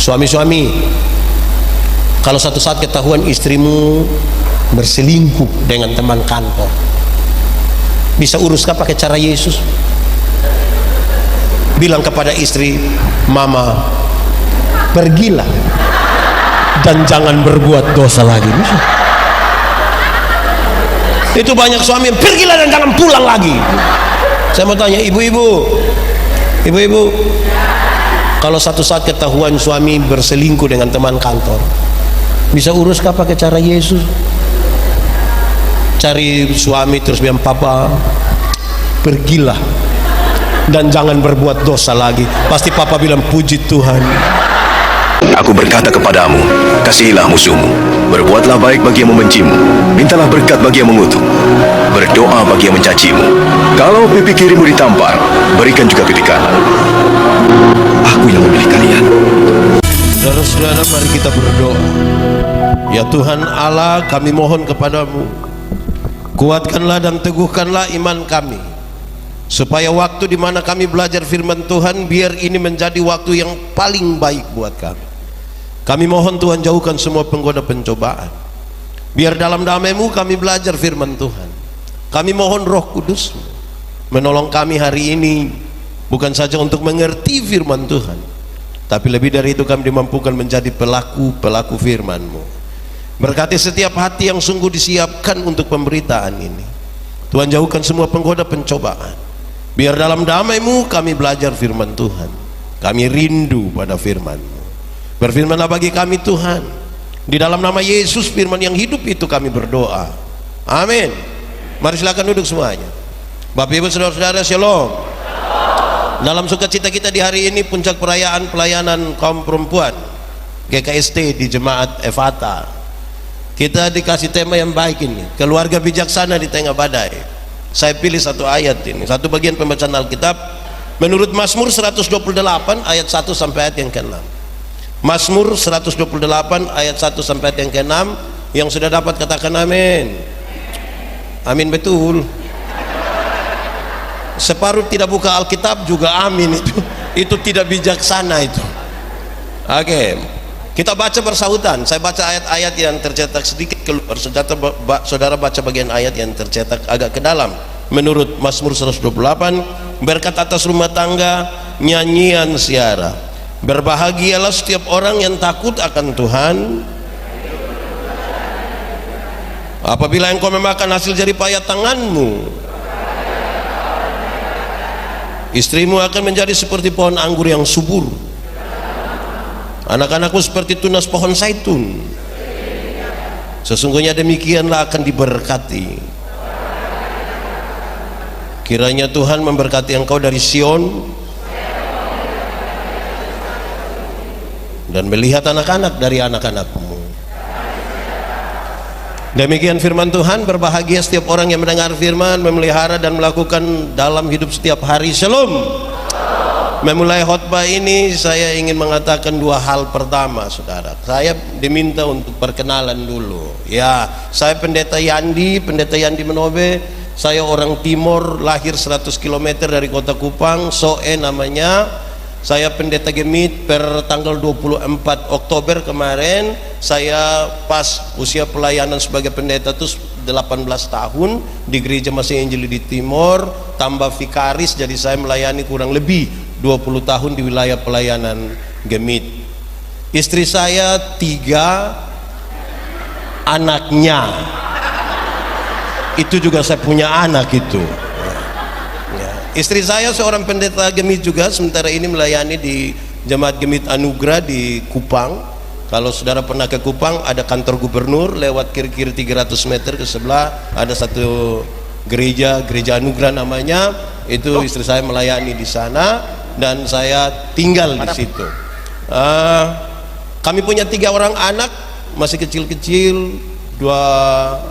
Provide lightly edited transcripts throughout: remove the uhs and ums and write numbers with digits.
Suami-suami, kalau satu saat ketahuan istrimu berselingkuh dengan teman kantor, bisa uruskah pakai cara Yesus? Bilang kepada istri, mama, pergilah dan jangan berbuat dosa lagi. Bisa. Itu banyak suami, pergilah dan jangan pulang lagi. Saya mau tanya ibu-ibu, kalau satu saat ketahuan suami berselingkuh dengan teman kantor, bisa uruskah pakai cara Yesus? Cari suami terus bilang, papa, pergilah dan jangan berbuat dosa lagi. Pasti papa bilang, puji Tuhan. Aku berkata kepadamu, kasihilah musuhmu, berbuatlah baik bagi yang membencimu, mintalah berkat bagi yang mengutuk, berdoa bagi yang mencacimu. Kalau pipi kirimu ditampar, berikan juga pipi kanan. Aku yang memilih kalian. Saudara-saudara, mari kita berdoa. Ya Tuhan Allah, kami mohon kepadamu, kuatkanlah dan teguhkanlah iman kami, supaya waktu di mana kami belajar firman Tuhan, biar ini menjadi waktu yang paling baik buat kami. Kami mohon Tuhan, jauhkan semua penggoda pencobaan, biar dalam damai-Mu kami belajar firman Tuhan. Kami mohon Roh Kudus menolong kami hari ini, bukan saja untuk mengerti firman Tuhan, tapi lebih dari itu kami dimampukan menjadi pelaku-pelaku firman-Mu. Berkati setiap hati yang sungguh disiapkan untuk pemberitaan ini. Tuhan, jauhkan semua penggoda pencobaan, biar dalam damai-Mu kami belajar firman Tuhan. Kami rindu pada firman-Mu. Berfirmanlah bagi kami Tuhan, di dalam nama Yesus firman yang hidup itu kami berdoa, amin. Mari silakan duduk semuanya. Bapak Ibu saudara-saudara, shalom. Dalam sukacita kita di hari ini, puncak perayaan pelayanan kaum perempuan GKST di Jemaat Efata, kita dikasih tema yang baik ini, keluarga bijaksana di tengah badai. Saya pilih satu ayat ini, satu bagian pembacaan Alkitab menurut Mazmur 128 ayat 1 sampai ayat yang ke-6. Mazmur 128 ayat 1 sampai ayat yang ke-6. Yang sudah dapat katakan amin. Amin betul. Separuh tidak buka Alkitab juga amin. Itu tidak bijaksana itu. Oke, kita baca bersahutan. Saya baca ayat-ayat yang tercetak sedikit keluar, saudara baca bagian ayat yang tercetak agak ke dalam. Menurut Mazmur 128, berkat atas rumah tangga, nyanyian siara. Berbahagialah setiap orang yang takut akan Tuhan, apabila engkau memakan hasil jerih payah tanganmu. Istrimu akan menjadi seperti pohon anggur yang subur, anak-anakmu seperti tunas pohon zaitun. Sesungguhnya demikianlah akan diberkati. Kiranya Tuhan memberkati engkau dari Sion, dan melihat anak-anak dari anak-anakmu. Demikian firman Tuhan. Berbahagia setiap orang yang mendengar firman, memelihara dan melakukan dalam hidup setiap hari. Shalom. Memulai khotbah ini saya ingin mengatakan dua hal. Pertama, saudara, saya diminta untuk perkenalan dulu. Ya, saya pendeta Yandi Menobe. Saya orang Timor, lahir 100 km dari kota Kupang, Soe namanya. Saya pendeta Gemit per tanggal 24 Oktober kemarin. Saya pas usia pelayanan sebagai pendeta itu 18 tahun di gereja Masih Injili di Timor, tambah vikaris, jadi saya melayani kurang lebih 20 tahun di wilayah pelayanan Gemit. Istri saya 3, anaknya itu juga saya punya anak itu. Istri saya seorang pendeta Gemit juga, sementara ini melayani di Jemaat Gemit Anugerah di Kupang. Kalau saudara pernah ke Kupang, ada kantor gubernur, lewat kira-kira 300 meter ke sebelah ada satu gereja Anugerah namanya. Itu istri saya melayani di sana dan saya tinggal di situ. Kami punya 3 orang anak, masih kecil-kecil, dua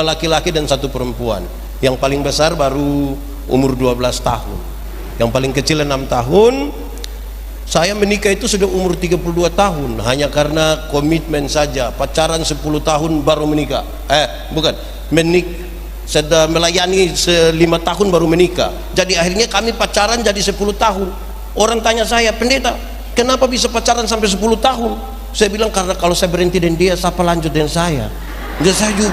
laki-laki dan 1 perempuan. Yang paling besar baru umur 12 tahun, yang paling kecil 6 tahun. Saya menikah itu sudah umur 32 tahun, hanya karena komitmen saja. Pacaran 10 tahun baru menikah. Sudah melayani 5 tahun baru menikah. Jadi akhirnya kami pacaran jadi 10 tahun. Orang tanya saya, pendeta, kenapa bisa pacaran sampai 10 tahun? Saya bilang karena kalau saya berhenti dengan dia, siapa lanjut dengan saya? Enggak, saya juga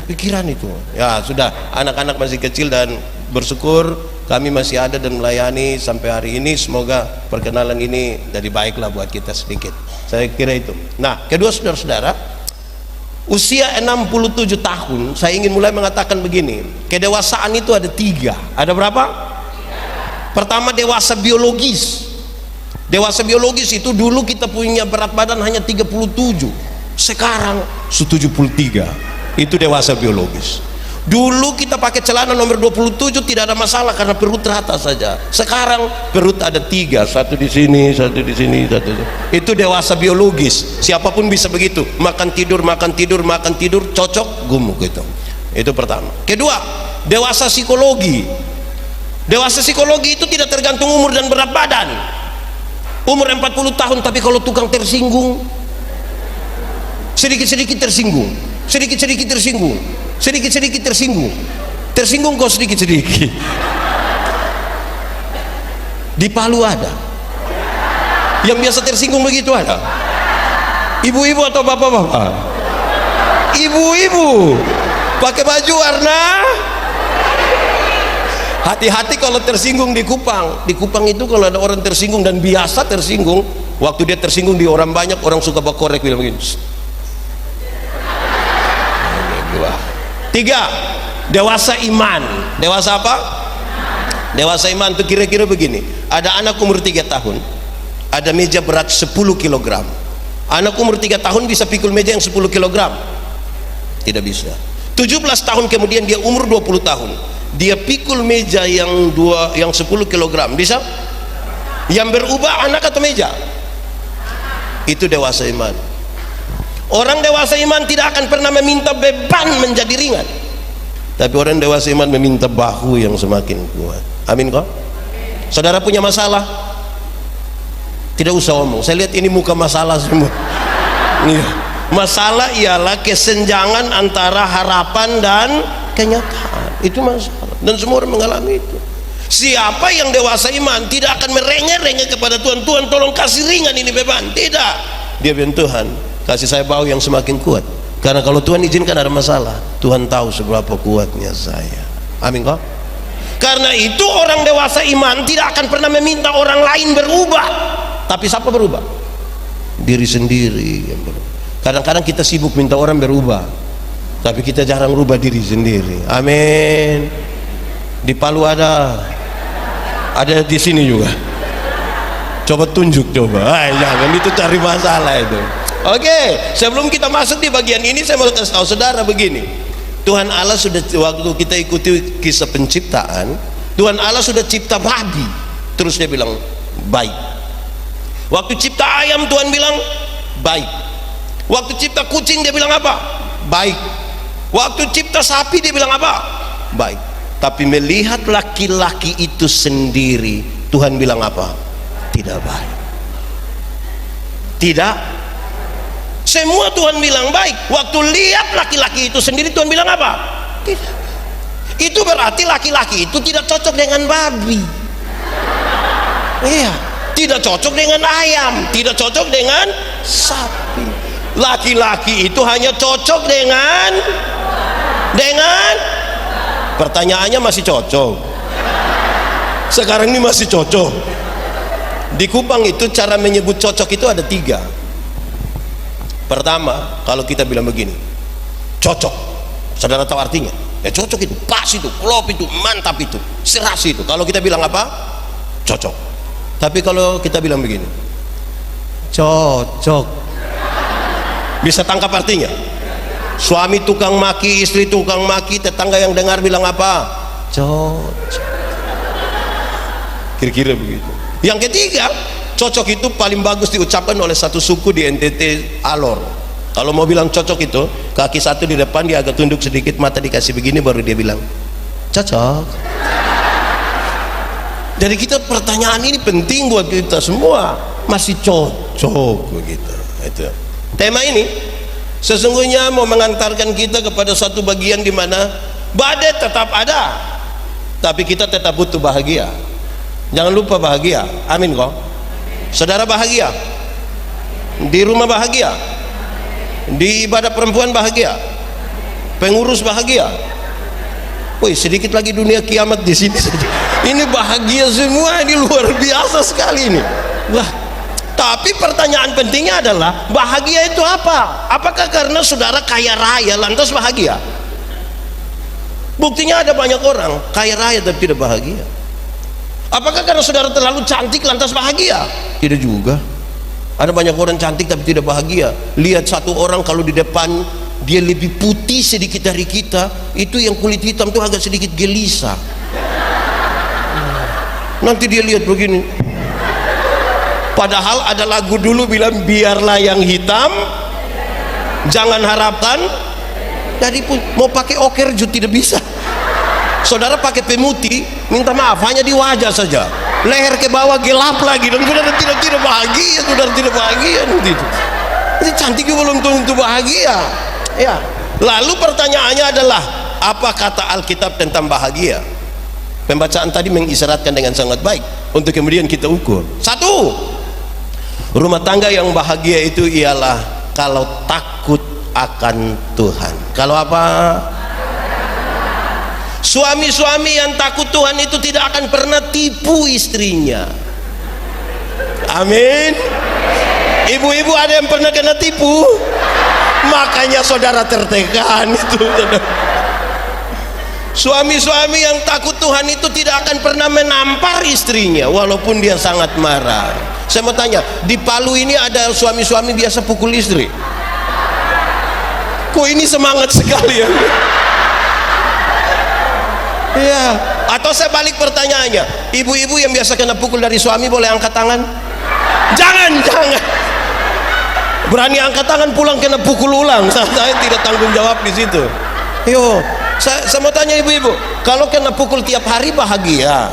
pikiran itu. Ya sudah, anak-anak masih kecil dan bersyukur kami masih ada dan melayani sampai hari ini. Semoga perkenalan ini jadi baiklah buat kita sedikit. Saya kira itu. Nah, kedua saudara-saudara, usia 67 tahun saya ingin mulai mengatakan begini, kedewasaan itu ada 3. Ada berapa? Pertama, dewasa biologis. Dewasa biologis itu dulu kita punya berat badan hanya 37, sekarang 73. Itu dewasa biologis. Dulu kita pakai celana nomor 27 tidak ada masalah karena perut rata saja. Sekarang perut ada 3, satu di sini, satu di sini, satu di sini. Itu dewasa biologis. Siapapun bisa begitu. Makan tidur, makan tidur, makan tidur, cocok, gemuk gitu. Itu pertama. Kedua, dewasa psikologi. Dewasa psikologi itu tidak tergantung umur dan berat badan. Umur 40 tahun tapi kalau tukang tersinggung, sedikit-sedikit tersinggung, sedikit-sedikit tersinggung, sedikit-sedikit tersinggung, tersinggung kok sedikit-sedikit. Di Palu ada yang biasa tersinggung begitu, ada ibu-ibu atau bapak-bapak? Ibu-ibu pakai baju warna. Hati-hati kalau tersinggung di Kupang. Di Kupang itu kalau ada orang tersinggung dan biasa tersinggung, waktu dia tersinggung di orang banyak, orang suka bawa korek bilang begini. 3, dewasa iman. Dewasa apa? Dewasa iman itu kira-kira begini. Ada anak umur 3 tahun, ada meja berat 10 kg. Anak umur 3 tahun bisa pikul meja yang 10 kg? Tidak bisa. 17 tahun kemudian dia umur 20 tahun, dia pikul meja yang 10 kg, bisa? Yang berubah anak atau meja? Itu dewasa iman. Orang dewasa iman tidak akan pernah meminta beban menjadi ringan, tapi orang dewasa iman meminta bahu yang semakin kuat. Amin kok? Saudara punya masalah? Tidak usah omong, saya lihat ini muka masalah semua. Masalah ialah kesenjangan antara harapan dan kenyataan. Itu masalah dan semua orang mengalami itu. Siapa yang dewasa iman tidak akan merengek-rengek kepada Tuhan, Tuhan tolong kasih ringan ini beban. Tidak, dia bilang Tuhan kasih saya bahu yang semakin kuat, karena kalau Tuhan izinkan ada masalah, Tuhan tahu seberapa kuatnya saya. Amin kok? Karena itu orang dewasa iman tidak akan pernah meminta orang lain berubah, tapi siapa berubah? Diri sendiri yang berubah. Kadang-kadang kita sibuk minta orang berubah, tapi kita jarang rubah diri sendiri. Amin. Di Palu ada di sini juga. Coba tunjuk, coba. Jangan itu cari masalah itu. Oke, sebelum kita masuk di bagian ini, saya mau kasih tahu saudara begini. Tuhan Allah sudah, waktu kita ikuti kisah penciptaan, Tuhan Allah sudah cipta babi, terus dia bilang baik. Waktu cipta ayam Tuhan bilang baik. Waktu cipta kucing dia bilang apa? Baik. Waktu cipta sapi dia bilang apa? Baik. Tapi melihat laki-laki itu sendiri, Tuhan bilang apa? Tidak baik. Tidak. Semua Tuhan bilang baik. Waktu lihat laki-laki itu sendiri, Tuhan bilang apa? Tidak. Itu berarti laki-laki itu tidak cocok dengan babi. Iya, tidak cocok dengan ayam, tidak cocok dengan sapi. Laki-laki itu hanya cocok dengan pertanyaannya masih cocok. Sekarang ini masih cocok. Di Kupang itu cara menyebut cocok itu ada 3. Pertama, kalau kita bilang begini, cocok, saudara tahu artinya? Ya cocok itu, pas itu, klop itu, mantap itu, serasi itu. Kalau kita bilang apa? Cocok. Tapi kalau kita bilang begini, cocok, bisa tangkap artinya? Suami tukang maki, istri tukang maki, tetangga yang dengar bilang apa? Cocok. Kira-kira begitu. Yang ketiga, cocok itu paling bagus diucapkan oleh satu suku di NTT, Alor. Kalau mau bilang cocok itu, kaki satu di depan, dia agak tunduk sedikit, mata dikasih begini, baru dia bilang cocok. Jadi kita, pertanyaan ini penting buat kita semua. Masih cocok begitu. Itu tema ini sesungguhnya mau mengantarkan kita kepada satu bagian di mana badai tetap ada, tapi kita tetap butuh bahagia. Jangan lupa bahagia. Amin kok? Saudara bahagia? Di rumah bahagia? Di ibadah perempuan bahagia? Pengurus bahagia? Woi, sedikit lagi dunia kiamat di sini saja. Ini bahagia semua, ini luar biasa sekali ini. Wah, tapi pertanyaan pentingnya adalah bahagia itu apa? Apakah karena saudara kaya raya lantas bahagia? Buktinya ada banyak orang kaya raya tapi tidak bahagia. Apakah karena saudara terlalu cantik lantas bahagia? Tidak juga. Ada banyak orang cantik tapi tidak bahagia. Lihat satu orang kalau di depan dia lebih putih sedikit dari kita, itu yang kulit hitam itu agak sedikit gelisah. Nanti dia lihat begini. Padahal ada lagu dulu bilang biarlah yang hitam, jangan harapkan. Jadi pun mau pakai oker juga tidak bisa. Saudara pakai pemutih, minta maaf hanya di wajah saja, leher ke bawah gelap lagi, dan saudara tidak bahagia, saudara tidak bahagia nanti itu. Ini cantik juga belum tentu bahagia. Ya. Lalu pertanyaannya adalah apa kata Alkitab tentang bahagia? Pembacaan tadi mengisyaratkan dengan sangat baik untuk kemudian kita ukur. Satu, rumah tangga yang bahagia itu ialah kalau takut akan Tuhan. Kalau apa? Suami-suami yang takut Tuhan itu tidak akan pernah tipu istrinya. Amin. Ibu-ibu ada yang pernah kena tipu? Makanya saudara tertekan itu. Suami-suami yang takut Tuhan itu tidak akan pernah menampar istrinya walaupun dia sangat marah. Saya mau tanya, di Palu ini ada suami-suami biasa pukul istri? Kok ini semangat sekali ya? Ya. Atau saya balik pertanyaannya, ibu-ibu yang biasa kena pukul dari suami boleh angkat tangan? Jangan. Berani angkat tangan pulang kena pukul ulang. Saya tidak tanggung jawab di situ. Yo, saya mau tanya ibu-ibu, kalau kena pukul tiap hari bahagia?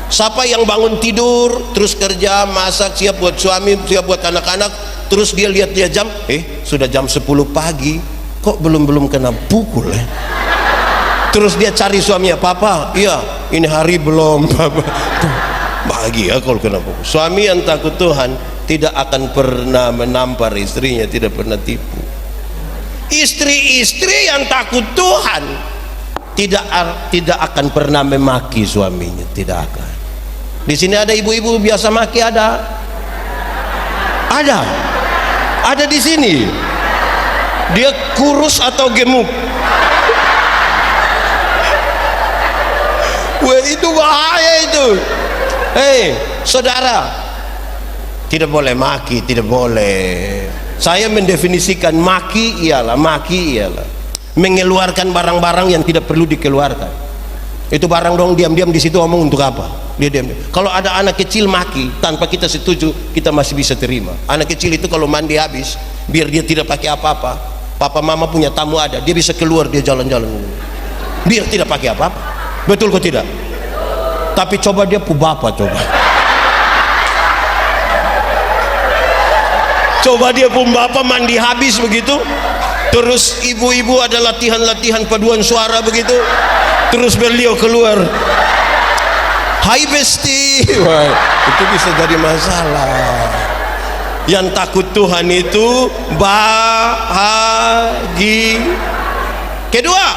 Siapa yang bangun tidur terus kerja, masak, siap buat suami, siap buat anak-anak, terus dia lihat jam, sudah jam 10 pagi, kok belum kena pukul ya? Terus dia cari suaminya, papa, iya ini hari belum, papa. Bahagia kalau kena pukul. Suami yang takut Tuhan tidak akan pernah menampar istrinya, tidak pernah tipu. Istri-istri yang takut Tuhan tidak akan pernah memaki suaminya, tidak akan. Di sini ada ibu-ibu biasa maki, ada di sini. Dia kurus atau gemuk? Wah, itu bahaya itu. Saudara, tidak boleh maki, tidak boleh. Saya mendefinisikan maki ialah mengeluarkan barang-barang yang tidak perlu dikeluarkan. Itu barang dong, diam-diam di situ ngomong untuk apa? Dia diam. Kalau ada anak kecil maki tanpa kita setuju, kita masih bisa terima. Anak kecil itu kalau mandi habis, biar dia tidak pakai apa-apa, papa mama punya tamu ada, dia bisa keluar, dia jalan-jalan, biar tidak pakai apa-apa. Betul kok tidak? Tapi coba dia pu bapak, coba dia pun bapak mandi habis begitu, terus ibu-ibu ada latihan paduan suara begitu, terus beliau keluar, hai besti. Wah, itu bisa jadi masalah. Yang takut Tuhan itu bahagia. Kedua,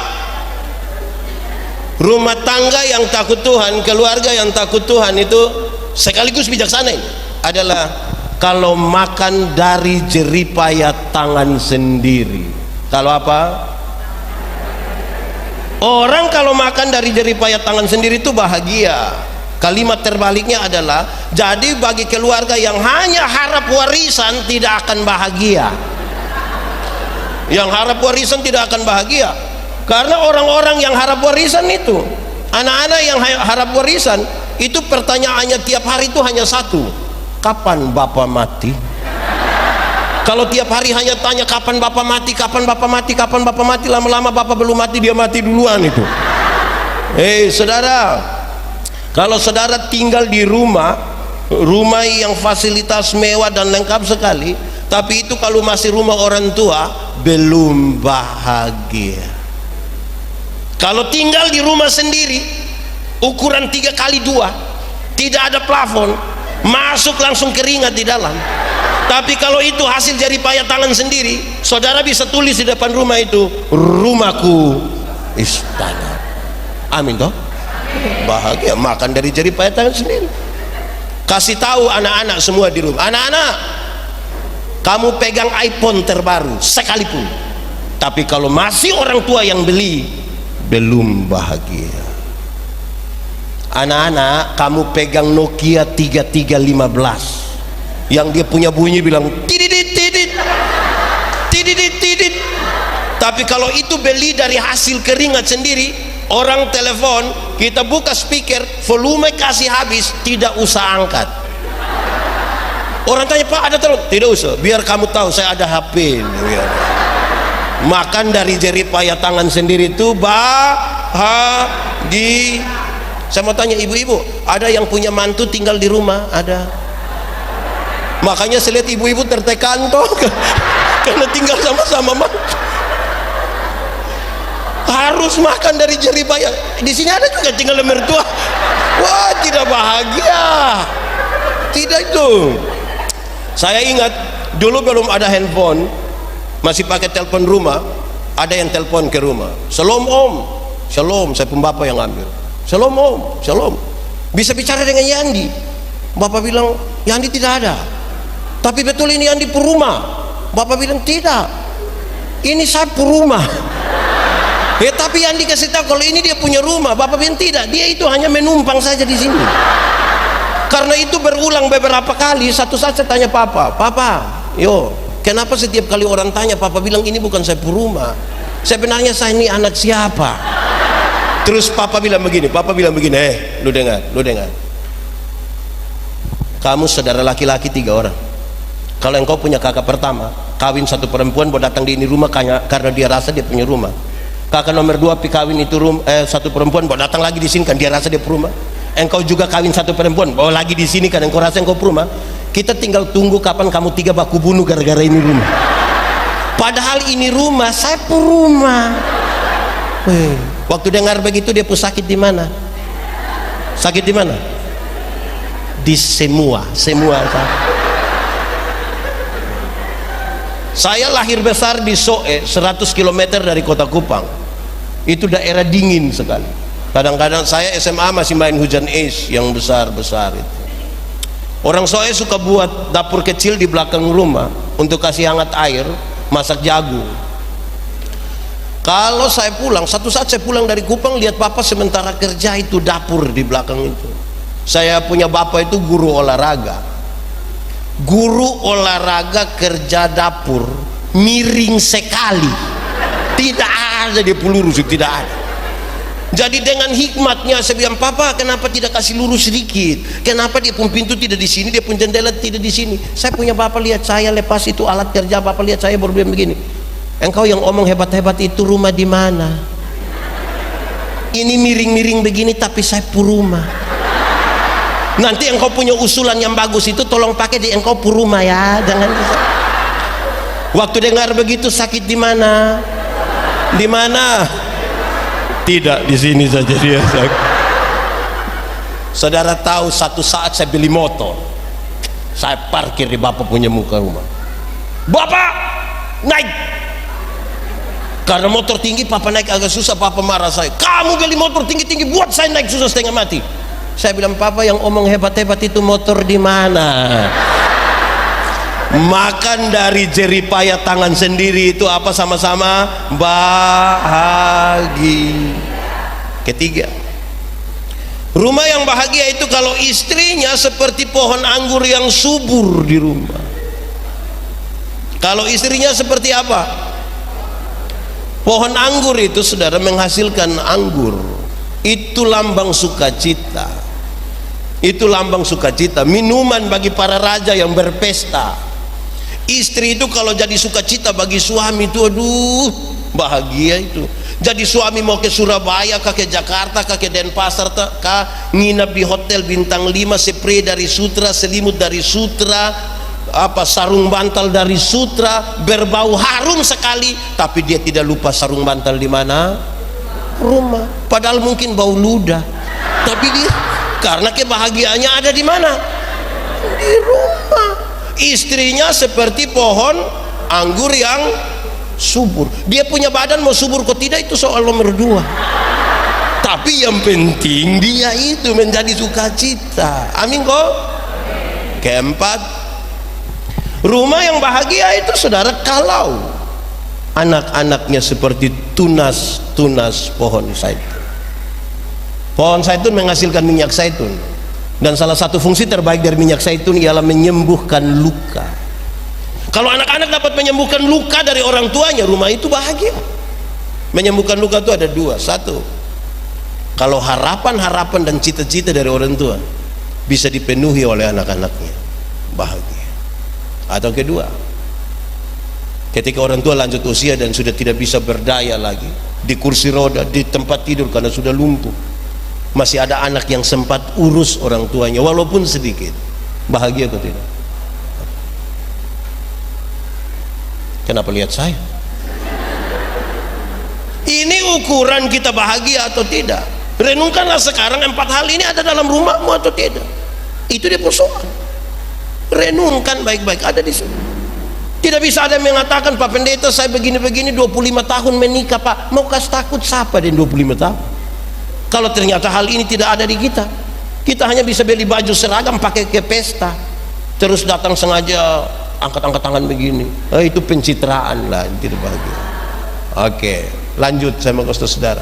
rumah tangga yang takut Tuhan, keluarga yang takut Tuhan itu sekaligus bijaksana adalah kalau makan dari jeripaya tangan sendiri. Kalau apa? Orang kalau makan dari jeripaya tangan sendiri itu bahagia. Kalimat terbaliknya adalah, jadi bagi keluarga yang hanya harap warisan tidak akan bahagia. Yang harap warisan tidak akan bahagia. Karena orang-orang yang harap warisan itu, anak-anak yang harap warisan itu pertanyaannya tiap hari itu hanya satu, kapan bapak mati? Kalau tiap hari hanya tanya kapan bapak mati, kapan bapak mati, kapan bapak mati, lama-lama bapak belum mati, dia mati duluan itu. Saudara, kalau saudara tinggal di rumah yang fasilitas mewah dan lengkap sekali, tapi itu kalau masih rumah orang tua, belum bahagia. Kalau tinggal di rumah sendiri ukuran 3x2, tidak ada plafon, masuk langsung keringat di dalam. Tapi kalau itu hasil jeripayah tangan sendiri, saudara bisa tulis di depan rumah itu, rumahku istana. Amin toh? Bahagia makan dari jeripayah tangan sendiri. Kasih tahu anak-anak semua di rumah, anak-anak, kamu pegang iPhone terbaru sekalipun, tapi kalau masih orang tua yang beli, belum bahagia. Anak-anak, kamu pegang Nokia 3315 yang dia punya bunyi bilang tidit tidit tidit tidit, tapi kalau itu beli dari hasil keringat sendiri, orang telepon, kita buka speaker, volume kasih habis, tidak usah angkat. Orang tanya, Pak ada telepon? Tidak usah, biar kamu tahu saya ada HP. Makan dari jeripayah tangan sendiri itu bahagia. Saya mau tanya ibu-ibu, ada yang punya mantu tinggal di rumah? Ada. Makanya saya lihat ibu-ibu tertekan toh karena tinggal sama-sama mantu. Harus makan dari jeripayah. Di sini ada juga tinggal mertua. Wah, tidak bahagia. Tidak itu. Saya ingat dulu belum ada handphone, masih pakai telepon rumah. Ada yang telepon ke rumah, "Shalom Om." "Shalom, saya pembapak yang ambil." "Shalom Om." "Shalom." Bisa bicara dengan Yandi. Bapak bilang, "Yandi tidak ada." "Tapi betul ini Yandi perumah." Bapak bilang, "Tidak, ini saya perumah." Ya, tapi yang dikasih tahu kalau ini dia punya rumah. Bapak bilang, "Tidak, dia itu hanya menumpang saja di sini." Karena itu berulang beberapa kali. Satu saat saya tanya Papa, yo, kenapa setiap kali orang tanya Papa bilang ini bukan saya perumah? Sebenarnya saya ini anak siapa? Terus Papa bilang begini, lu dengar. Kamu saudara laki-laki 3 orang. Kalau engkau punya kakak pertama, kawin satu perempuan, mau datang di ini rumah karena dia rasa dia punya rumah. Kakak nomor 2 kawin itu satu perempuan, bawa datang lagi di sini kan dia rasa dia perumah. Engkau juga kawin satu perempuan, bawa lagi di sini kan engkau rasa engkau perumah. Kita tinggal tunggu kapan kamu 3 baku bunuh gara-gara ini rumah. Padahal ini rumah, saya perumah. Waktu dengar begitu dia pun sakit di mana? Sakit di mana? Di semua. Saya lahir besar di Soe, 100 km dari kota Kupang. Itu daerah dingin sekali. Kadang-kadang saya SMA masih main hujan es yang besar-besar itu. Orang Soe suka buat dapur kecil di belakang rumah untuk kasih hangat air, masak jagung. Kalau saya pulang, satu saat saya pulang dari Kupang, lihat Papa sementara kerja itu dapur di belakang itu. Saya punya bapak itu guru olahraga. Guru olahraga kerja dapur miring sekali, tidak ada dia pelurus, tidak ada. Jadi dengan hikmatnya saya bilang, "Papa kenapa tidak kasih lurus sedikit? Kenapa dia pun pintu tidak di sini, dia pun jendela tidak di sini?" Saya punya bapak lihat saya lepas itu alat kerja, bapak lihat saya baru bilang begini, "Engkau yang omong hebat-hebat itu rumah di mana? Ini miring-miring begini tapi saya purumah. Nanti engkau punya usulan yang bagus itu tolong pakai di engkau purumah ya, jangan." Waktu dengar begitu sakit di mana? Di mana? Tidak, di sini saja dia sakit. Saudara tahu satu saat saya beli motor, saya parkir di bapak punya muka rumah. "Bapak naik." Karena motor tinggi, Papa naik agak susah. Papa marah saya, "Kamu beli motor tinggi-tinggi buat saya naik susah setengah mati." Saya bilang, "Papa yang omong hebat-hebat itu motor di mana?" Makan dari jeripayah tangan sendiri itu apa sama-sama? Bahagia. Ketiga, rumah yang bahagia itu kalau istrinya seperti pohon anggur yang subur di rumah. Kalau istrinya seperti apa? Pohon anggur itu saudara menghasilkan anggur. Itu lambang sukacita. Itu lambang sukacita, minuman bagi para raja yang berpesta. Istri itu kalau jadi sukacita bagi suami itu, aduh bahagia itu. Jadi suami mau ke Surabaya, ke Jakarta, ke Denpasar, nginap di hotel bintang 5, spray dari Sutra, selimut dari Sutra, sarung bantal dari Sutra, berbau harum sekali, tapi dia tidak lupa sarung bantal di mana? Rumah. Padahal mungkin bau ludah, tapi dia karena kebahagiaannya ada di mana? di rumah. Istrinya seperti pohon anggur yang subur. Dia punya badan mau subur kok tidak, itu soal nomor 2. Tapi yang penting dia itu menjadi sukacita. Amin kok. Keempat, rumah yang bahagia itu saudara kalau anak-anaknya seperti tunas-tunas pohon zaitun. Pohon zaitun menghasilkan minyak zaitun, dan salah satu fungsi terbaik dari minyak zaitun ialah menyembuhkan luka. Kalau anak-anak dapat menyembuhkan luka dari orang tuanya, rumah itu bahagia. Menyembuhkan luka itu ada 2. Satu, kalau harapan-harapan dan cita-cita dari orang tua bisa dipenuhi oleh anak-anaknya, bahagia. Atau kedua, ketika orang tua lanjut usia dan sudah tidak bisa berdaya lagi, di kursi roda, di tempat tidur karena sudah lumpuh, masih ada anak yang sempat urus orang tuanya walaupun sedikit, bahagia atau tidak? Kenapa lihat saya? Ini ukuran kita bahagia atau tidak. Renungkanlah sekarang 4 hal ini ada dalam rumahmu atau tidak. Itu dia persoalan. Renungkan baik-baik, ada di sini. Tidak bisa ada yang mengatakan, Pak Pendeta saya begini-begini 25 tahun menikah Pak. Mau kasih takut siapa dan 25 tahun? Kalau ternyata hal ini tidak ada di kita, kita hanya bisa beli baju seragam pakai ke pesta, terus datang sengaja angkat-angkat tangan begini. Itu pencitraan lah, tidak bahagia. Oke, lanjut saya mau kasih saudara.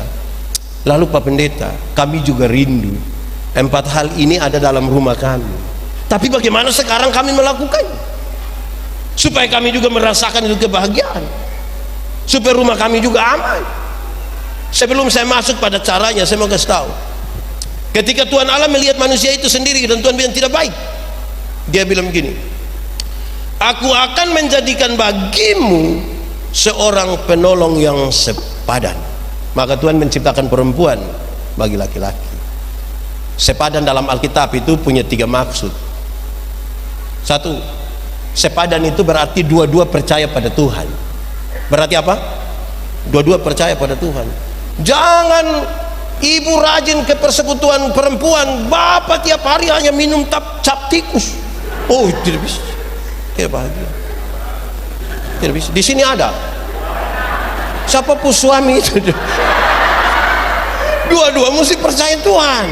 Lalu Pak Pendeta, kami juga rindu 4 hal ini ada dalam rumah kami. Tapi bagaimana sekarang kami melakukannya? Supaya kami juga merasakan itu kebahagiaan, supaya rumah kami juga aman. Sebelum saya masuk pada caranya, saya mau kasih tahu. Ketika Tuhan Allah melihat manusia itu sendiri dan Tuhan bilang tidak baik, Dia bilang begini, aku akan menjadikan bagimu seorang penolong yang sepadan. Maka Tuhan menciptakan perempuan bagi laki-laki. Sepadan dalam Alkitab itu punya 3 maksud. Satu, sepadan itu berarti dua-dua percaya pada Tuhan. Berarti apa? Dua-dua percaya pada Tuhan. Jangan ibu rajin ke persekutuan perempuan, bapak tiap hari hanya minum cap tikus. Oh, tidak bisa. Tidak bahagia. Tidak bisa. Di sini ada. Siapa pun suami itu. Dua-dua mesti percaya Tuhan.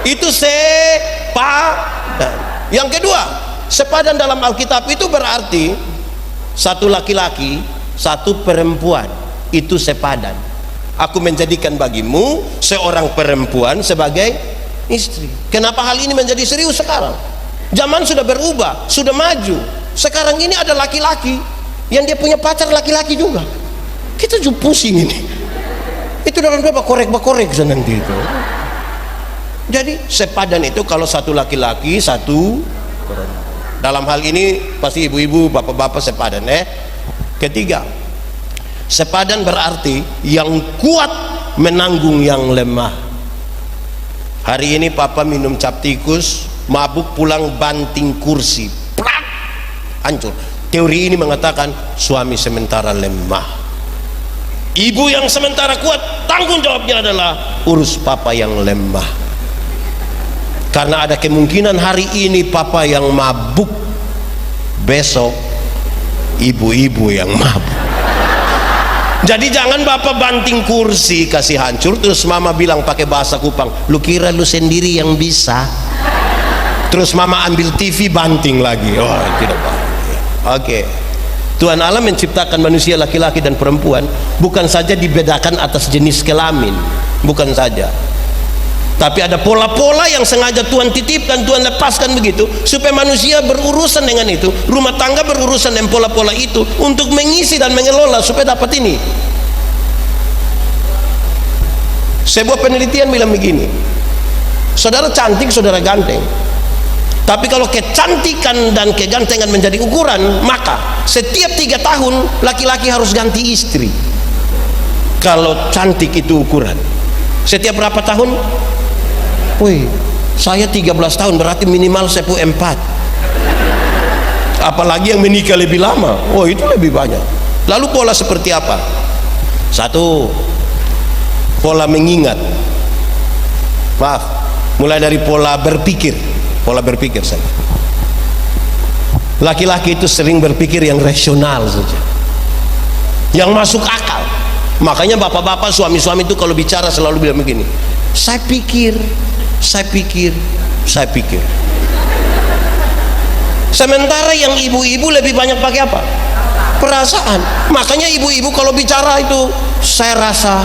Itu sepadan. Yang kedua, sepadan dalam Alkitab itu berarti satu laki-laki, satu perempuan. Itu sepadan. Aku menjadikan bagimu seorang perempuan sebagai istri. Kenapa hal ini menjadi serius sekarang? Zaman sudah berubah, sudah maju. Sekarang ini ada laki-laki yang dia punya pacar laki-laki juga. Kita juga pusing ini. Itu dalam berapa korek nanti itu. Jadi sepadan itu kalau satu laki-laki, satu perempuan. Dalam hal ini pasti ibu-ibu, bapak-bapak sepadan. Ketiga, sepadan berarti yang kuat menanggung yang lemah. Hari ini papa minum cap tikus, mabuk, pulang banting kursi, plak, hancur. Teori ini mengatakan suami sementara lemah, ibu yang sementara kuat, tanggung jawabnya adalah urus papa yang lemah. Karena ada kemungkinan hari ini papa yang mabuk, besok ibu-ibu yang mabuk. Jadi jangan bapak banting kursi kasih hancur, terus mama bilang pakai bahasa Kupang, lu kira lu sendiri yang bisa, terus mama ambil TV banting lagi. Oh, tidak bahagia. Oke. Tuhan Allah menciptakan manusia laki-laki dan perempuan bukan saja dibedakan atas jenis kelamin, bukan saja, tapi ada pola-pola yang sengaja Tuhan titipkan, Tuhan lepaskan begitu supaya manusia berurusan dengan itu, rumah tangga berurusan dengan pola-pola itu untuk mengisi dan mengelola supaya dapat ini. Sebuah penelitian bilang begini, saudara cantik, saudara ganteng, tapi kalau kecantikan dan kegantengan menjadi ukuran, maka setiap 3 tahun laki-laki harus ganti istri. Kalau cantik itu ukuran, setiap berapa tahun? Wih, saya 13 tahun, berarti minimal saya punya 4. Apalagi yang menikah lebih lama, oh itu lebih banyak. Lalu pola seperti apa? Satu, pola mengingat. Maaf, mulai dari pola berpikir. Pola berpikir saya. Laki-laki itu sering berpikir yang rasional saja, yang masuk akal. Makanya bapak-bapak, suami-suami itu kalau bicara selalu bilang begini, saya pikir. Sementara yang ibu-ibu lebih banyak pakai apa? Perasaan. Makanya ibu-ibu kalau bicara itu saya rasa.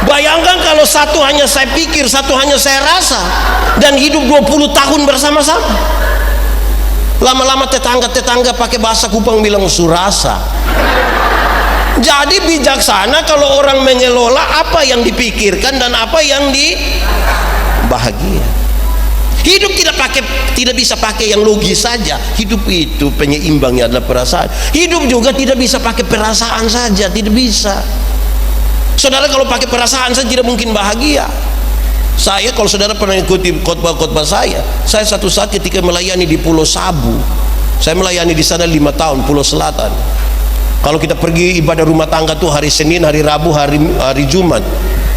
Bayangkan kalau satu hanya saya pikir, satu hanya saya rasa, dan hidup 20 tahun bersama-sama. Lama-lama tetangga-tetangga pakai bahasa Kupang bilang surasa. Jadi bijaksana kalau orang mengelola apa yang dipikirkan dan apa yang dibahagia. Hidup tidak bisa pakai yang logis saja. Hidup itu penyeimbangnya adalah perasaan. Hidup juga tidak bisa pakai perasaan saja, tidak bisa. Saudara kalau pakai perasaan saja tidak mungkin bahagia. Saya, kalau saudara pernah ikuti khotbah-khotbah saya satu saat ketika melayani di Pulau Sabu, saya melayani di sana 5 tahun, Pulau Selatan. Kalau kita pergi ibadah rumah tangga tuh hari Senin, hari Rabu, hari Jumat,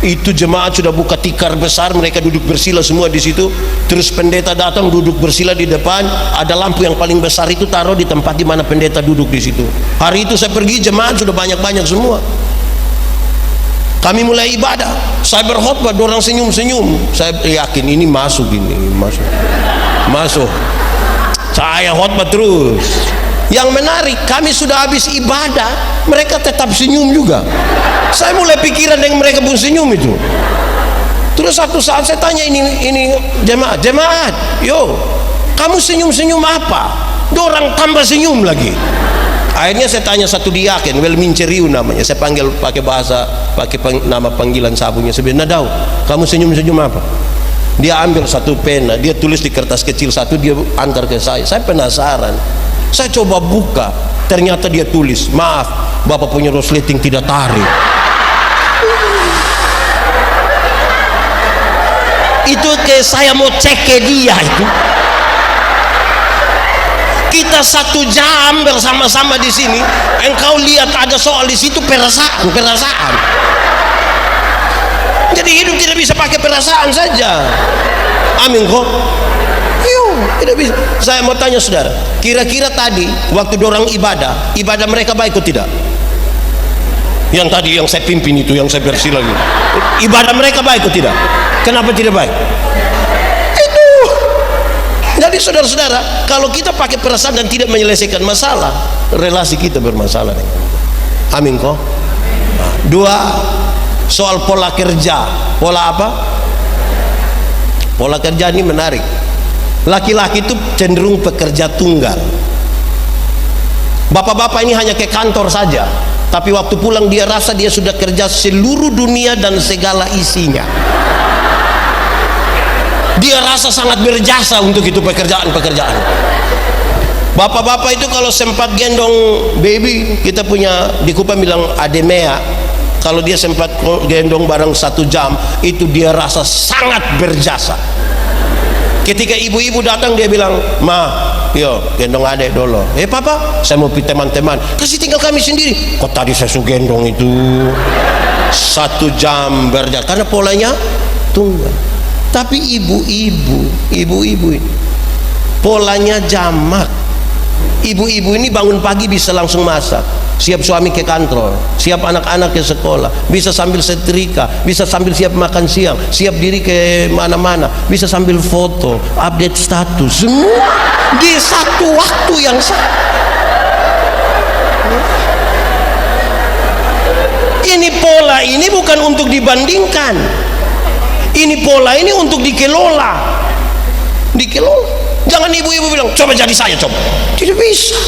itu jemaat sudah buka tikar besar, mereka duduk bersila semua di situ. Terus pendeta datang duduk bersila di depan, ada lampu yang paling besar itu taruh di tempat di mana pendeta duduk di situ. Hari itu saya pergi, jemaat sudah banyak-banyak semua. Kami mulai ibadah, saya berkhotbah, dorang senyum-senyum. Saya yakin ini masuk. Saya khotbah terus. Yang menarik, kami sudah habis ibadah, mereka tetap senyum juga. Saya mulai pikiran dengan mereka pun senyum itu. Terus satu saat saya tanya ini jemaat, yo, kamu senyum-senyum apa? Dorang tambah senyum lagi. Akhirnya saya tanya satu diaken, Welminceriu namanya, saya panggil pakai nama panggilan sabunya. Saya bilang, Nadau, kamu senyum-senyum apa? Dia ambil satu pena, dia tulis di kertas kecil satu, dia antar ke saya. Saya penasaran, saya coba buka, ternyata dia tulis, maaf, bapak punya resleting tidak tarik. Itu kayak saya mau cek ke dia itu. Kita 1 jam bersama-sama di sini, engkau lihat ada soal di situ perasaan. Jadi hidup tidak bisa pakai perasaan saja. Amin kok. Tidak bisa. Saya mau tanya saudara, kira-kira tadi waktu dorang ibadah mereka baik atau tidak? Yang tadi yang saya pimpin itu, yang saya bersila gitu, ibadah mereka baik atau tidak? Kenapa tidak baik? Jadi saudara-saudara, kalau kita pakai perasaan dan tidak menyelesaikan masalah, relasi kita bermasalah. Amin kok. 2, soal pola kerja. Pola apa? Pola kerja ini menarik. Laki-laki itu cenderung pekerja tunggal. Bapak-bapak ini hanya ke kantor saja, tapi waktu pulang dia rasa dia sudah kerja seluruh dunia dan segala isinya. Dia rasa sangat berjasa untuk itu pekerjaan. Bapak-bapak itu kalau sempat gendong baby, kita punya di Kupang bilang ademea, kalau dia sempat gendong barang 1 jam, itu dia rasa sangat berjasa. Ketika ibu-ibu datang, dia bilang, ma, yo gendong adek dulu. Papa, saya mau pergi teman-teman, kasih tinggal kami sendiri. Kok tadi saya suruh gendong itu 1 jam berjasa, karena polanya tunggal. Tapi ibu-ibu ini polanya jamak. Ibu-ibu ini bangun pagi bisa langsung masak, siap suami ke kantor, siap anak-anak ke sekolah, bisa sambil setrika, bisa sambil siap makan siang, siap diri ke mana-mana, bisa sambil foto, update status, semua di satu waktu yang sama. Ini pola ini bukan untuk dibandingkan. Ini pola ini untuk dikelola. Jangan ibu-ibu bilang, coba jadi saya, coba. Tidak bisa,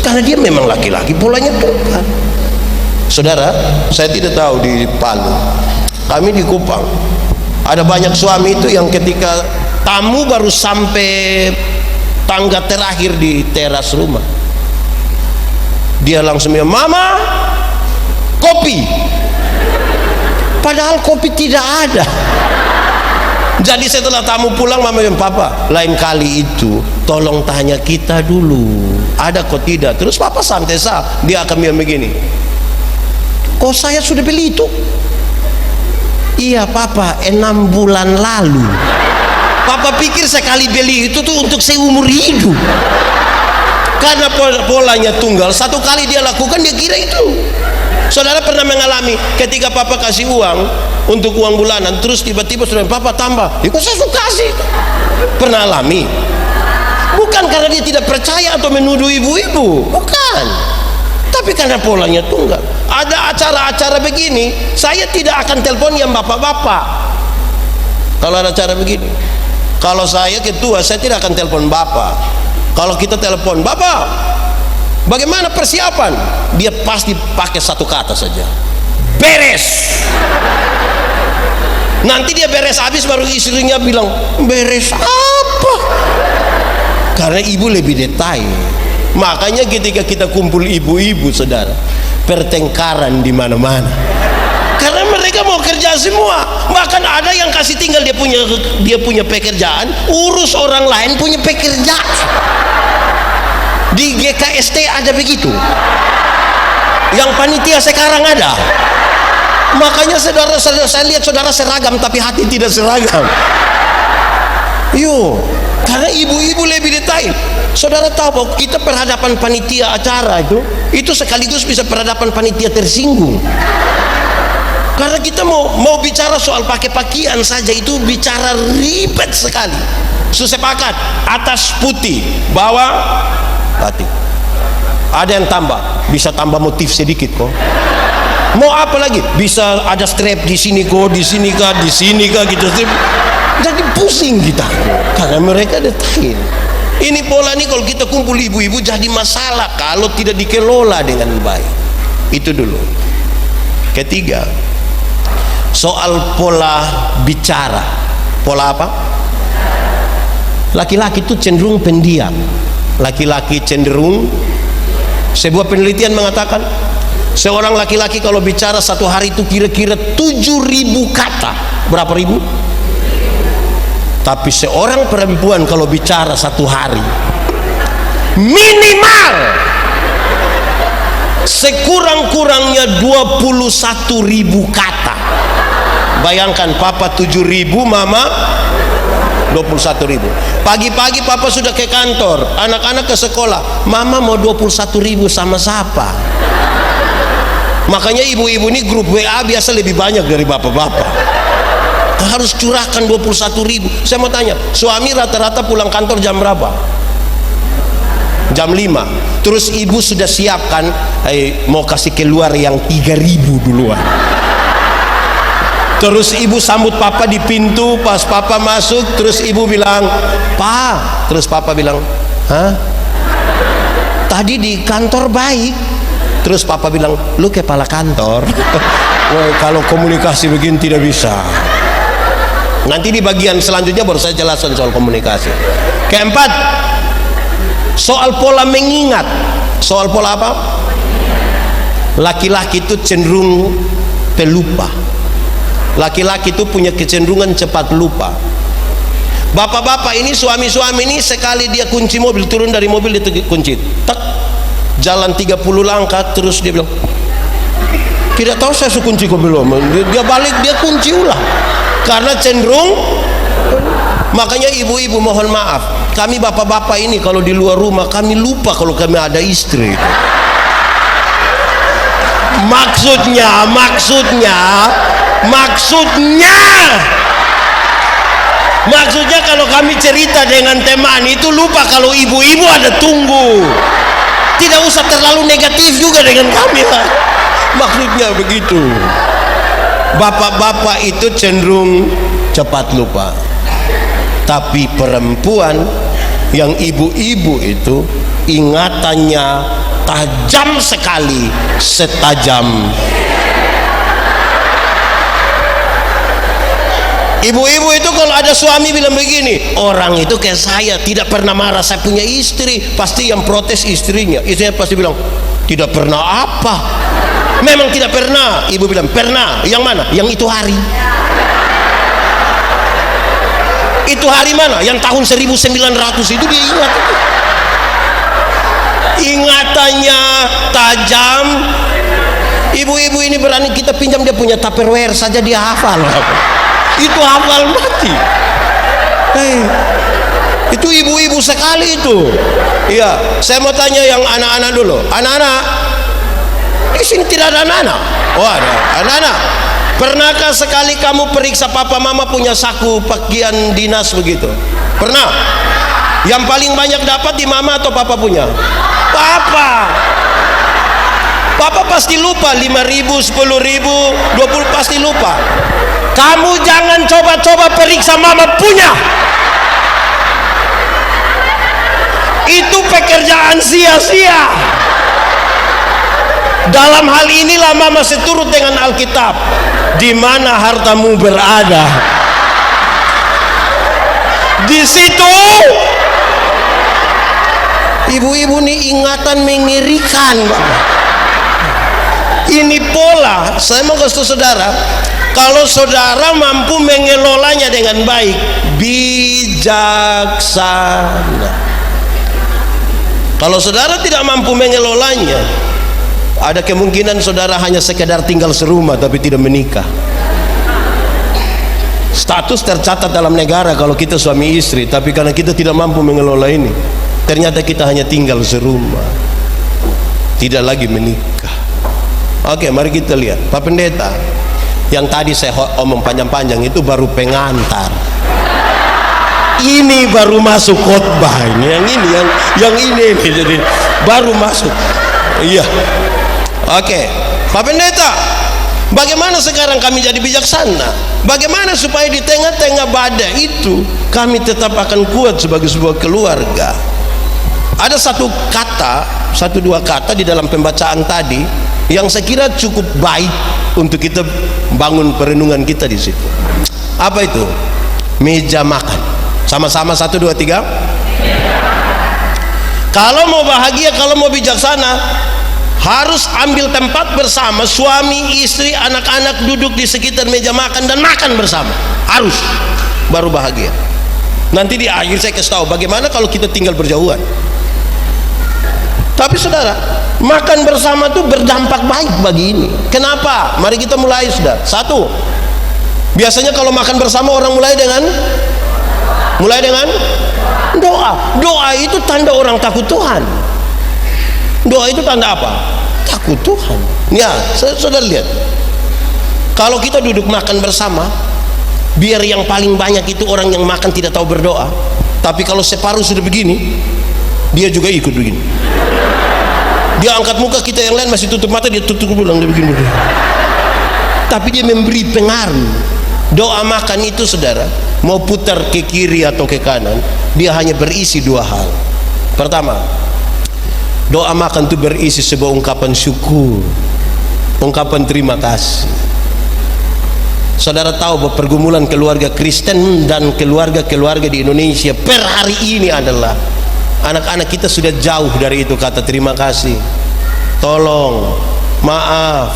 karena dia memang laki-laki, polanya Tuhan. Saudara, saya tidak tahu di Palu, kami di Kupang ada banyak suami itu yang ketika tamu baru sampai tangga terakhir di teras rumah, dia langsung bilang, mama, kopi. Padahal kopi tidak ada. Jadi setelah tamu pulang, mama bilang, papa, lain kali itu tolong tanya kita dulu, ada kok tidak. Terus papa santai sah, dia akan bilang begini, kok saya sudah beli itu? Iya papa, 6 bulan lalu. Papa pikir sekali beli itu tuh untuk seumur hidup. Karena polanya tunggal, satu kali dia lakukan dia kira itu. Saudara pernah mengalami ketika papa kasih uang untuk uang bulanan, terus tiba-tiba saudara, papa tambah, ya kok saya suka kasih. Pernah alami? Bukan karena dia tidak percaya atau menuduh ibu-ibu, bukan, tapi karena polanya tunggal. Ada acara-acara begini, saya tidak akan telepon yang bapak-bapak. Kalau ada acara begini, kalau saya ketua, saya tidak akan telepon bapak. Kalau kita telepon, bapak, bagaimana persiapan? Dia pasti pakai satu kata saja, beres. Nanti dia beres habis baru istrinya bilang, beres apa? Karena ibu lebih detail. Makanya ketika kita kumpul ibu-ibu, saudara, pertengkaran di mana-mana. Karena mereka mau kerja semua. Bahkan ada yang kasih tinggal dia punya pekerjaan, urus orang lain punya pekerjaan. Di GKST ada begitu. Yang panitia sekarang ada. Makanya saudara, saya lihat saudara seragam tapi hati tidak seragam. Karena ibu-ibu lebih detail. Saudara tahu bahwa kita perhadapan panitia acara itu sekaligus bisa perhadapan panitia tersinggung. Karena kita mau bicara soal pakai pakaian saja itu bicara ribet sekali. Sepakat atas putih, bawah batik. Ada yang tambah, bisa tambah motif sedikit kok. Mau apa lagi? Bisa ada strap di sini kok, di sini kah gitu. Jadi pusing kita karena mereka detail. Ini pola nih kalau kita kumpul ibu-ibu jadi masalah kalau tidak dikelola dengan baik. Itu dulu. Ketiga, soal pola bicara. Pola apa? Laki-laki itu cenderung pendiam. Laki-laki cenderung, sebuah penelitian mengatakan seorang laki-laki kalau bicara satu hari itu kira-kira 7.000 kata. Berapa ribu? Tapi seorang perempuan kalau bicara satu hari minimal sekurang-kurangnya 21.000 kata. Bayangkan, papa 7.000, mama 21.000. Pagi-pagi papa sudah ke kantor, anak-anak ke sekolah, mama mau 21.000 sama siapa? Makanya ibu-ibu ini grup WA biasa lebih banyak dari bapak-bapak. Harus curahkan 21.000. Saya mau tanya, suami rata-rata pulang kantor jam berapa? Jam 5. Terus ibu sudah siapkan mau kasih keluar yang 3.000 duluan. Terus ibu sambut papa di pintu. Pas papa masuk, terus ibu bilang, "Pa." Terus papa bilang, "Hah? Tadi di kantor baik." Terus papa bilang, "Lu kepala kantor." Kalau komunikasi begini tidak bisa. Nanti di bagian selanjutnya baru saya jelaskan soal komunikasi. Keempat, soal pola mengingat. Soal pola apa? Laki-laki itu cenderung pelupa. Laki-laki itu punya kecenderungan cepat lupa. Bapak-bapak ini, suami-suami ini, sekali dia kunci mobil, turun dari mobil dia kunci, tak, jalan 30 langkah, terus dia bilang, tidak tahu saya kunci kok belum. Dia balik, dia kunci ulang. Karena cenderung. Makanya ibu-ibu mohon maaf, kami bapak-bapak ini kalau di luar rumah kami lupa kalau kami ada istri. Maksudnya kalau kami cerita dengan teman itu lupa kalau ibu-ibu ada tunggu. Tidak usah terlalu negatif juga dengan kami lah. Maksudnya begitu. Bapak-bapak itu cenderung cepat lupa. Tapi perempuan yang ibu-ibu itu ingatannya tajam sekali, setajam. Ibu-ibu itu kalau ada suami bilang begini, orang itu kayak saya tidak pernah marah, saya punya istri, pasti yang protes istrinya. Istrinya pasti bilang, tidak pernah apa? Memang tidak pernah. Ibu bilang, pernah. Yang mana? Yang itu hari. Itu hari mana? Yang tahun 1900 itu dia ingat. Ingatannya tajam. Ibu-ibu ini berani kita pinjam dia punya Tupperware saja dia hafal. Itu hafal mati. Hei, itu ibu-ibu sekali itu. Iya, saya mau tanya yang anak-anak dulu. Anak-anak, di sini tidak ada anak-anak. Oh ada, anak-anak. Pernahkah sekali kamu periksa papa mama punya saku pakaian dinas begitu? Pernah? Yang paling banyak dapat di mama atau papa punya? Papa. Papa pasti lupa 5.000, 10.000, 20 pasti lupa. Kamu jangan coba-coba periksa mama punya. Itu pekerjaan sia-sia. Dalam hal inilah mama seturut dengan Alkitab. Di mana hartamu berada, di situ. Ibu-ibu ini ingatan mengerikan. Ini pola. Saya mau kasih saudara, kalau saudara mampu mengelolanya dengan baik, bijaksana. Kalau saudara tidak mampu mengelolanya, ada kemungkinan saudara hanya sekedar tinggal serumah tapi tidak menikah. Status tercatat dalam negara kalau kita suami istri, tapi karena kita tidak mampu mengelola ini, ternyata kita hanya tinggal serumah, tidak lagi menikah. Oke, mari kita lihat. Pak Pendeta, yang tadi saya omong panjang-panjang itu baru pengantar. Ini baru masuk khotbah ini. Yang ini jadi baru masuk. Iya. Oke, Pak Pendeta, bagaimana sekarang kami jadi bijaksana? Bagaimana supaya di tengah-tengah badai itu kami tetap akan kuat sebagai sebuah keluarga? Ada satu dua kata di dalam pembacaan tadi yang saya kira cukup baik untuk kita bangun perenungan kita di situ. Apa itu? Meja makan. Sama-sama 1, 2, 3. Kalau mau bahagia, kalau mau bijaksana, harus ambil tempat bersama, suami, istri, anak-anak duduk di sekitar meja makan dan makan bersama. Harus, baru bahagia. Nanti di akhir saya kasih tahu bagaimana kalau kita tinggal berjauhan. Tapi saudara, makan bersama itu berdampak baik bagi ini. Kenapa? Mari kita mulai, saudara. 1, biasanya kalau makan bersama orang mulai dengan doa. Doa itu tanda orang takut Tuhan. Doa itu tanda apa? Takut Tuhan. Ya, saudara lihat. Kalau kita duduk makan bersama, biar yang paling banyak itu orang yang makan tidak tahu berdoa. Tapi kalau separuh sudah begini, dia juga ikut begini. Dia angkat muka, kita yang lain masih tutup mata, dia tutup ulang, dia begini. Tapi dia memberi pengaruh. Doa makan itu saudara, mau putar ke kiri atau ke kanan, dia hanya berisi 2 hal. Pertama, doa makan itu berisi sebuah ungkapan syukur, ungkapan terima kasih. Saudara tahu bahwa pergumulan keluarga Kristen dan keluarga-keluarga di Indonesia per hari ini adalah anak-anak kita sudah jauh dari itu kata terima kasih, tolong, maaf,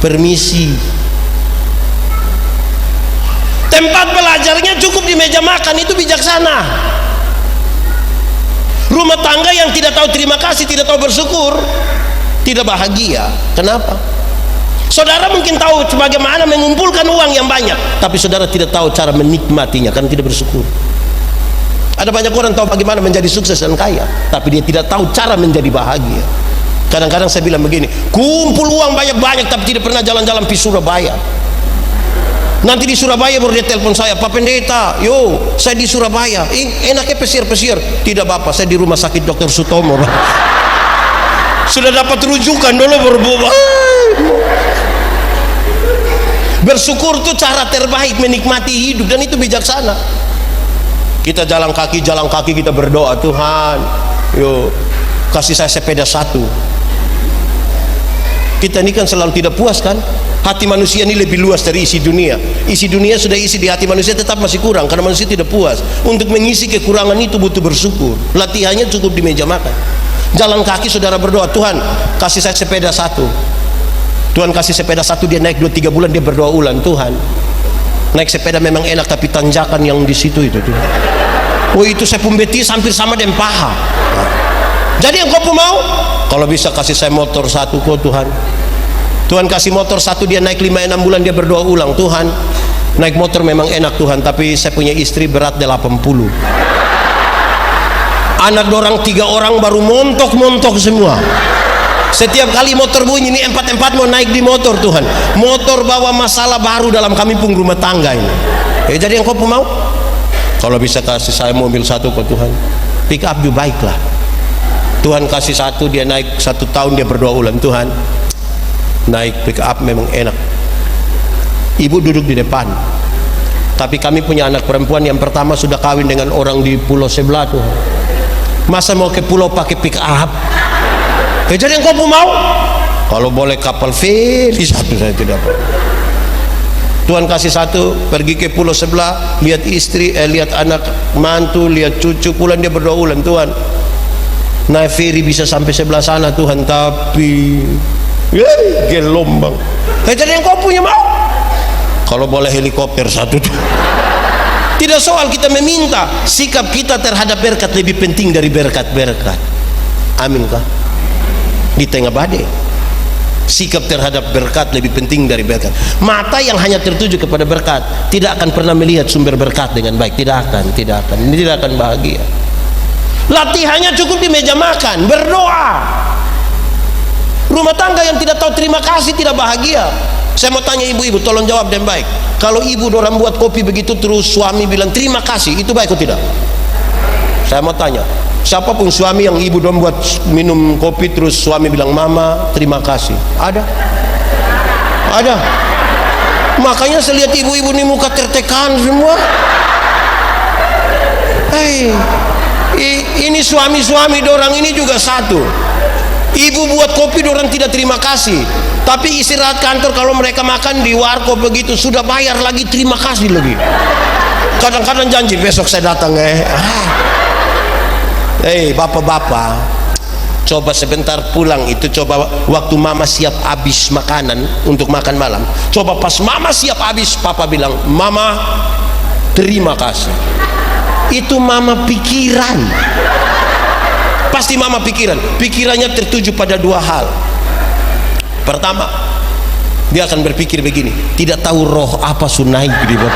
permisi. Tempat belajarnya cukup di meja makan, itu bijaksana. Rumah tangga yang tidak tahu terima kasih, tidak tahu bersyukur, tidak bahagia. Kenapa? Saudara mungkin tahu bagaimana mengumpulkan uang yang banyak, tapi saudara tidak tahu cara menikmatinya karena tidak bersyukur. Ada banyak orang tahu bagaimana menjadi sukses dan kaya, tapi dia tidak tahu cara menjadi bahagia. Kadang-kadang saya bilang begini, kumpul uang banyak-banyak tapi tidak pernah jalan-jalan di Surabaya. Nanti di Surabaya baru dia telepon saya, Pak Pendeta, yo saya di Surabaya, enaknya pesir-pesir. Tidak Bapak, saya di rumah sakit Dr. Sutomo. Sudah dapat rujukan dulu berbuat. Bersyukur itu cara terbaik menikmati hidup, dan itu bijaksana. Kita jalan kaki kita berdoa, Tuhan, yo kasih saya sepeda 1. Kita ini kan selalu tidak puas kan? Hati manusia ini lebih luas dari isi dunia. Isi dunia sudah isi di hati manusia, tetap masih kurang karena manusia tidak puas. Untuk mengisi kekurangan itu butuh bersyukur. Latihannya cukup di meja makan. Jalan kaki saudara berdoa, Tuhan kasih saya sepeda 1. Tuhan kasih sepeda 1, dia naik 2-3 bulan, dia berdoa ulang, Tuhan naik sepeda memang enak tapi tanjakan yang di situ itu Tuhan. Oh itu saya pembetis hampir sama dengan paha. Jadi yang kau mau, kalau bisa kasih saya motor 1 kok Tuhan. Tuhan kasih motor 1, dia naik 5-6 bulan, dia berdoa ulang, Tuhan Naik motor memang enak Tuhan, tapi saya punya istri berat 80. Anak dorang 3 orang baru montok-montok semua. Setiap kali motor bunyi, ini 4 mau naik di motor Tuhan. Motor bawa masalah baru dalam kami pun rumah tangga ini. Jadi yang kau pun mau? Kalau bisa kasih saya mobil satu kok Tuhan. Pick up juga baiklah. Tuhan kasih satu, dia naik 1 tahun, dia berdoa ulang, Tuhan naik pick up memang enak. Ibu duduk di depan. Tapi kami punya anak perempuan yang pertama sudah kawin dengan orang di pulau sebelah Tuhan. Masa mau ke pulau pakai pick up? Jadi yang kau pun mau? Kalau boleh kapal feri satu saya tidak mau. Tuhan kasih satu, pergi ke pulau sebelah, lihat istri, lihat anak mantu, lihat cucu, pulang dia berdoa ulang, Tuhan naik feri bisa sampai sebelah sana Tuhan, tapi gelombang. Jadi yang kau punya mau? Kalau boleh helikopter satu tuh. Tidak soal kita meminta, sikap kita terhadap berkat lebih penting dari berkat-berkat. Amin kah? Di tengah badai, sikap terhadap berkat lebih penting dari berkat. Mata yang hanya tertuju kepada berkat tidak akan pernah melihat sumber berkat dengan baik. Tidak akan ini tidak akan bahagia. Latihannya cukup di meja makan, berdoa. Rumah tangga yang tidak tahu terima kasih tidak bahagia. Saya mau tanya ibu-ibu, tolong jawab dengan baik. Kalau ibu dorang buat kopi begitu terus suami bilang terima kasih, itu baik atau tidak? Saya mau tanya, siapapun suami yang ibu dorang buat minum kopi terus suami bilang mama terima kasih, ada? Ada. Makanya saya lihat ibu-ibu ini muka tertekan semua. Ini suami-suami dorang ini juga satu. Ibu buat kopi dorang tidak terima kasih, tapi istirahat kantor kalau mereka makan di warkop begitu sudah bayar lagi terima kasih lagi. Kadang-kadang janji besok saya datang bapak-bapak, coba sebentar pulang itu, coba waktu mama siap habis makanan untuk makan malam, coba pas mama siap habis papa bilang mama terima kasih. Itu mama pikiran. Pasti mama pikirannya tertuju pada 2 hal. Pertama, dia akan berpikir begini, tidak tahu roh apa naik di bawah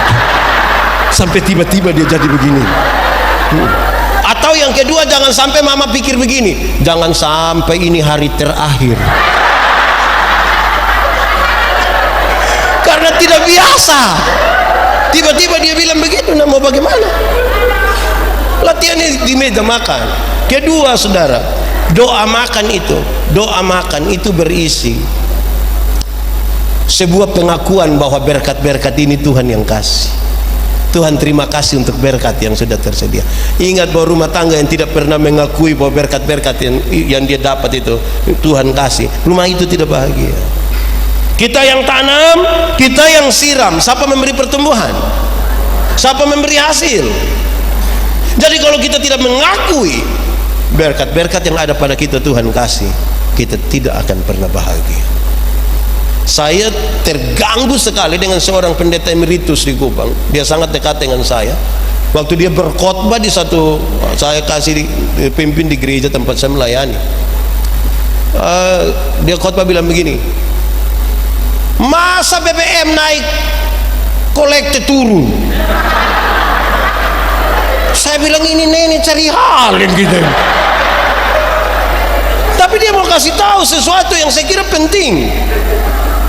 sampai tiba-tiba dia jadi begini. Atau yang kedua, jangan sampai mama pikir begini, jangan sampai ini hari terakhir. Karena tidak biasa. Tiba-tiba dia bilang begitu, nah mau bagaimana? Latihannya di meja makan. Kedua saudara, doa makan itu berisi sebuah pengakuan bahwa berkat-berkat ini Tuhan yang kasih. Tuhan terima kasih untuk berkat yang sudah tersedia. Ingat bahwa rumah tangga yang tidak pernah mengakui bahwa berkat-berkat yang dia dapat itu Tuhan kasih, rumah itu tidak bahagia. Kita yang tanam, kita yang siram, siapa memberi pertumbuhan? Siapa memberi hasil? Jadi kalau kita tidak mengakui berkat-berkat yang ada pada kita Tuhan kasih, kita tidak akan pernah bahagia. Saya terganggu sekali dengan seorang pendeta emeritus di Kupang. Dia sangat dekat dengan saya. Waktu dia berkhotbah di satu, saya kasih pimpin di gereja tempat saya melayani. Dia khotbah bilang begini, masa BBM naik kolekte turun. Saya bilang ini nenek cari halin gitu. Tapi dia mau kasih tahu sesuatu yang saya kira penting.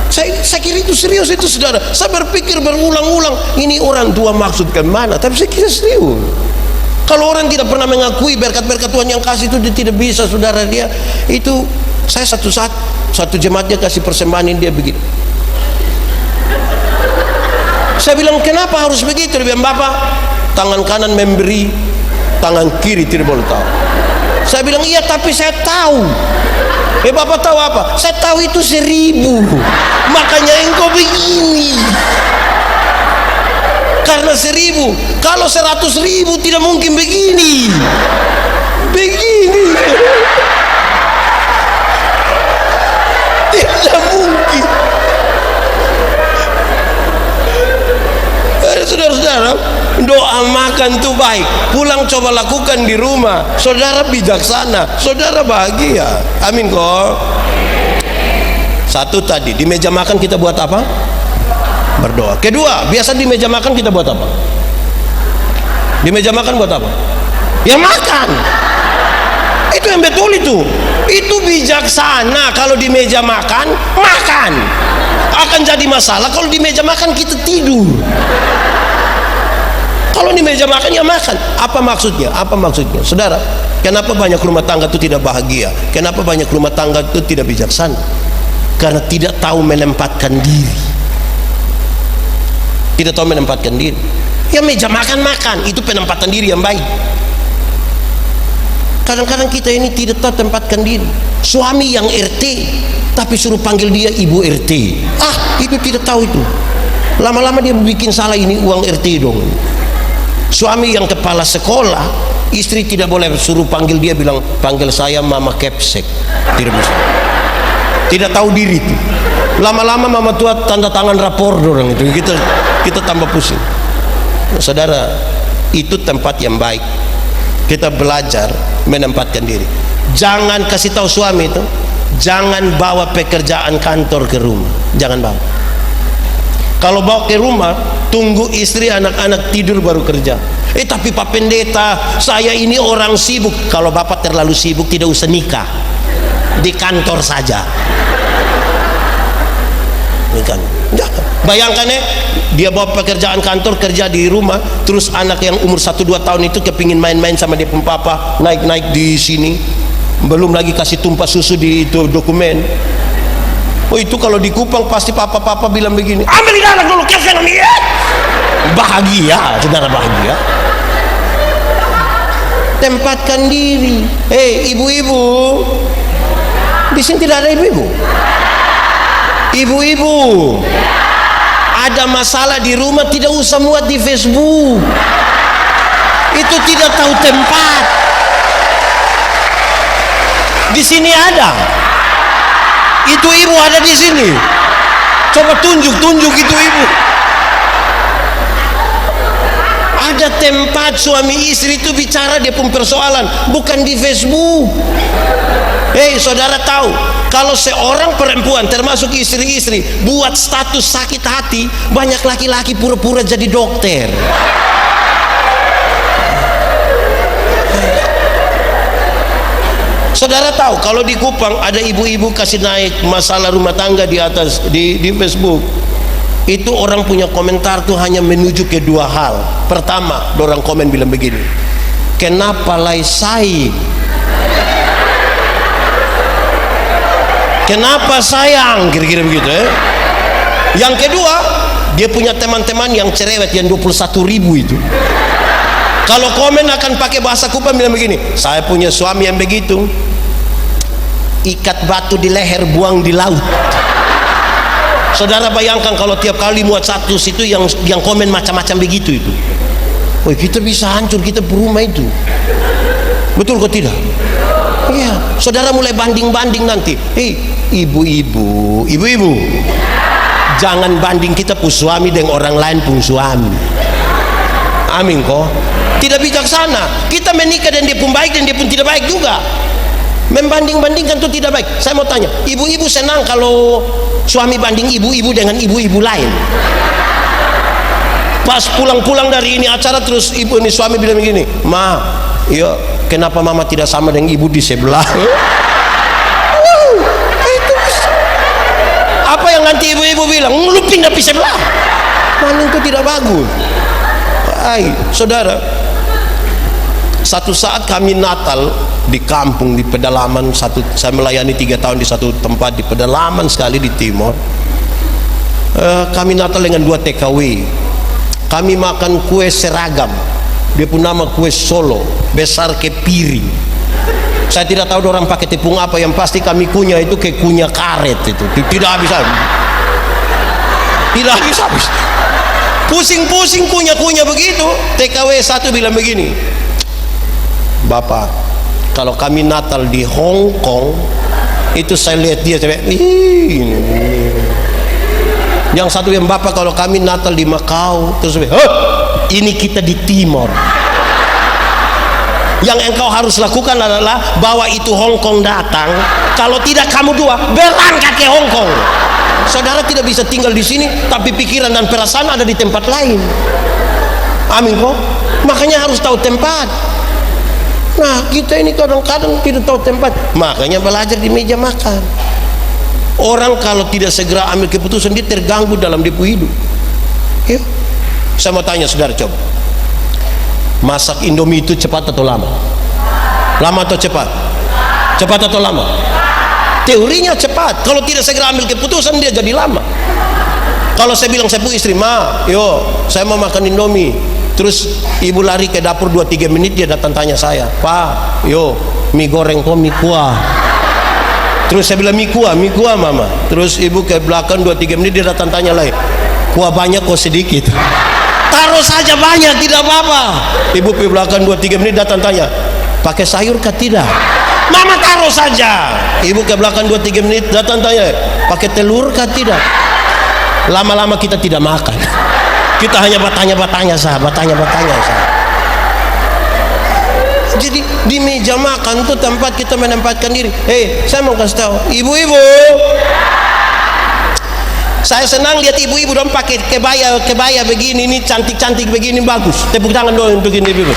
Saya kira itu serius itu saudara. Saya berpikir berulang-ulang, ini orang tua maksudkan mana? Tapi saya kira serius. Kalau orang tidak pernah mengakui berkat-berkat Tuhan yang kasih itu, dia tidak bisa saudara. Dia itu, saya satu jemaat dia kasih persembahan dia begini. Saya bilang kenapa harus begitu? Dia bilang Bapak, tangan kanan memberi, tangan kiri tidak boleh tahu. Saya bilang iya tapi saya tahu. Bapak tahu apa? Saya tahu itu 1000, makanya engkau begini. Karena 1000, kalau 100.000 tidak mungkin begini. Tidak mungkin. Saudara-saudara, doa makan itu baik. Pulang coba lakukan di rumah. Saudara bijaksana, saudara bahagia. Amin kok. Satu tadi di meja makan kita buat apa? Berdoa. Kedua, biasa di meja makan kita buat apa? Di meja makan buat apa? Ya makan. Itu yang betul itu. Itu bijaksana kalau di meja makan, makan. Akan jadi masalah kalau di meja makan kita tidur. Kalau di meja makan ya makan. Apa maksudnya? Apa maksudnya? Saudara, kenapa banyak rumah tangga itu tidak bahagia? Kenapa banyak rumah tangga itu tidak bijaksana? Karena tidak tahu menempatkan diri. Tidak tahu menempatkan diri. Ya meja makan itu penempatan diri yang baik. Kadang-kadang kita ini tidak tahu tempatkan diri. Suami yang RT tapi suruh panggil dia ibu RT. Itu tidak tahu itu. Lama-lama dia bikin salah, ini uang RT dong. Suami yang kepala sekolah, istri tidak boleh suruh panggil dia, bilang panggil saya mama kepsek. Tidak bisa. Tidak tahu diri itu. Lama-lama mama tua tanda tangan rapor orang itu. Kita tambah pusing. Saudara, itu tempat yang baik. Kita belajar menempatkan diri. Jangan kasih tahu suami itu, jangan bawa pekerjaan kantor ke rumah. Jangan bawa. Kalau bawa ke rumah, tunggu istri anak-anak tidur baru kerja. Tapi Pak Pendeta, saya ini orang sibuk. Kalau Bapak terlalu sibuk, tidak usah nikah, di kantor saja. Ini kan, jangan. Bayangkan dia bawa pekerjaan kantor kerja di rumah, terus anak yang umur 1-2 tahun itu kepingin main-main sama dia papa, naik-naik di sini, belum lagi kasih tumpah susu di itu dokumen. Itu kalau di Kupang pasti papa bilang begini, ambilin anak dulu kefir ya. Bahagia, saudara, bahagia. Tempatkan diri. Ibu-ibu, di sini tidak ada ibu-ibu. Ibu-ibu, ada masalah di rumah tidak usah muat di Facebook. Itu tidak tahu tempat. Di sini ada. Itu ibu ada di sini. Coba tunjuk itu ibu. Ada tempat suami istri itu bicara dia pun persoalan, bukan di Facebook. Saudara tahu, kalau seorang perempuan termasuk istri-istri buat status sakit hati, banyak laki-laki pura-pura jadi dokter. Saudara tahu, kalau di Kupang ada ibu-ibu kasih naik masalah rumah tangga di atas di Facebook. Itu orang punya komentar tuh hanya menuju ke dua hal. Pertama, orang komen bilang begini, kenapa lai say? Kenapa sayang? Kira-kira begitu Yang kedua, dia punya teman-teman yang cerewet yang 21.000 itu. Kalau komen akan pakai bahasa Kupang bilang begini, saya punya suami yang begitu, ikat batu di leher, buang di laut. Saudara bayangkan kalau tiap kali muat satu situ yang komen macam-macam begitu itu. Kita bisa hancur, kita berumah itu. Betul kok tidak? Iya. Saudara mulai banding-banding nanti. Ibu-ibu, jangan banding kita pun suami dengan orang lain pun suami. Amin kok. Tidak bijaksana. Kita menikah dan dia pun baik dan dia pun tidak baik juga. Membanding-bandingkan itu tidak baik. Saya mau tanya, ibu-ibu senang kalau suami banding ibu-ibu dengan ibu-ibu lain? Pas pulang-pulang dari ini acara, terus ibu ini suami bilang begini, ma, iya, kenapa mama tidak sama dengan ibu di sebelah? Itu apa yang nanti ibu-ibu bilang, lu pindah di sebelah. Mana itu tidak bagus. Saudara, satu saat kami Natal di kampung di pedalaman, saya melayani 3 tahun di satu tempat di pedalaman sekali di timur. Kami Natal dengan 2 TKW. Kami makan kue seragam, dia pun nama kue Solo, besar ke piring. Saya tidak tahu orang pakai tepung apa, yang pasti kami kunyah itu kayak kunyah karet itu, tidak habis-habis. Tidak habis-habis. Pusing-pusing kunyah-kunyah begitu. TKW 1 bilang begini, Bapak, kalau kami Natal di Hong Kong, itu saya lihat dia sampai yang satu yang Bapak, kalau kami Natal di Macau, terus ini kita di Timor. Yang engkau harus lakukan adalah bawa itu Hong Kong datang. Kalau tidak kamu dua berangkat ke Hong Kong. saudara tidak bisa tinggal di sini, tapi pikiran dan perasaan ada di tempat lain. Amin kok. Makanya harus tahu tempat. Nah, kita ini kadang-kadang tidak tahu tempat. Makanya belajar di meja makan. Orang kalau tidak segera ambil keputusan, dia terganggu dalam dia hidup. Ya. Saya mau tanya saudara, coba. Masak Indomie itu cepat atau lama? Lama atau cepat? Cepat atau lama? Teorinya cepat. Kalau tidak segera ambil keputusan, dia jadi lama. Kalau saya bilang, saya istri, "Ma, yo, saya mau makan Indomie." Terus ibu lari ke dapur 2-3 menit, dia datang tanya saya, "Pak, yo, mie goreng kok mie kuah?" Terus saya bilang, mie kuah mama." Terus ibu ke belakang 2-3 menit, dia datang tanya lagi, "Kuah banyak kok sedikit?" Taruh saja banyak, tidak apa-apa. Ibu ke belakang 2-3 menit datang tanya, "Pakai sayur kah tidak?" Mama taruh saja. Ibu ke belakang 2-3 menit datang tanya, "Pakai telur kah tidak?" Lama-lama kita tidak makan. Kita hanya bertanya-bertanya saja. Jadi di meja makan itu tempat kita menempatkan diri. Hei, saya mau kasih tahu, ibu-ibu. Saya senang lihat ibu-ibu dong pakai kebaya begini, ini cantik-cantik begini, bagus. Tepuk tangan dong untuk ini ibu.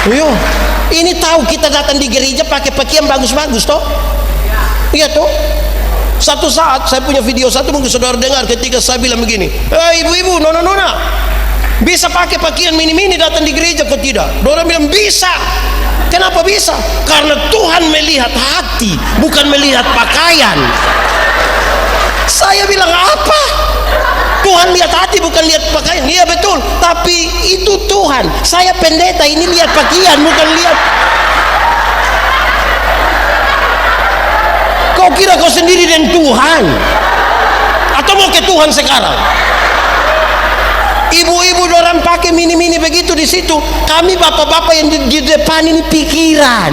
Yo, ini tahu kita datang di gereja pakai pakaian bagus-bagus toh? Iya toh? Satu saat saya punya video satu, mungkin saudara dengar ketika saya bilang begini, ibu-ibu, nona, bisa pakai pakaian mini-mini datang di gereja kok tidak? Orang bilang bisa. Kenapa bisa? Karena Tuhan melihat hati, bukan melihat pakaian. Saya bilang apa? Tuhan lihat hati, bukan lihat pakaian. Iya betul, tapi itu Tuhan. Saya pendeta, ini lihat pakaian, bukan lihat. Kau kira kau sendiri dengan Tuhan? Atau mau ke Tuhan sekarang? Ibu-ibu orang pakai mini-mini begitu di situ. Kami bapak-bapak yang di depan ini pikiran.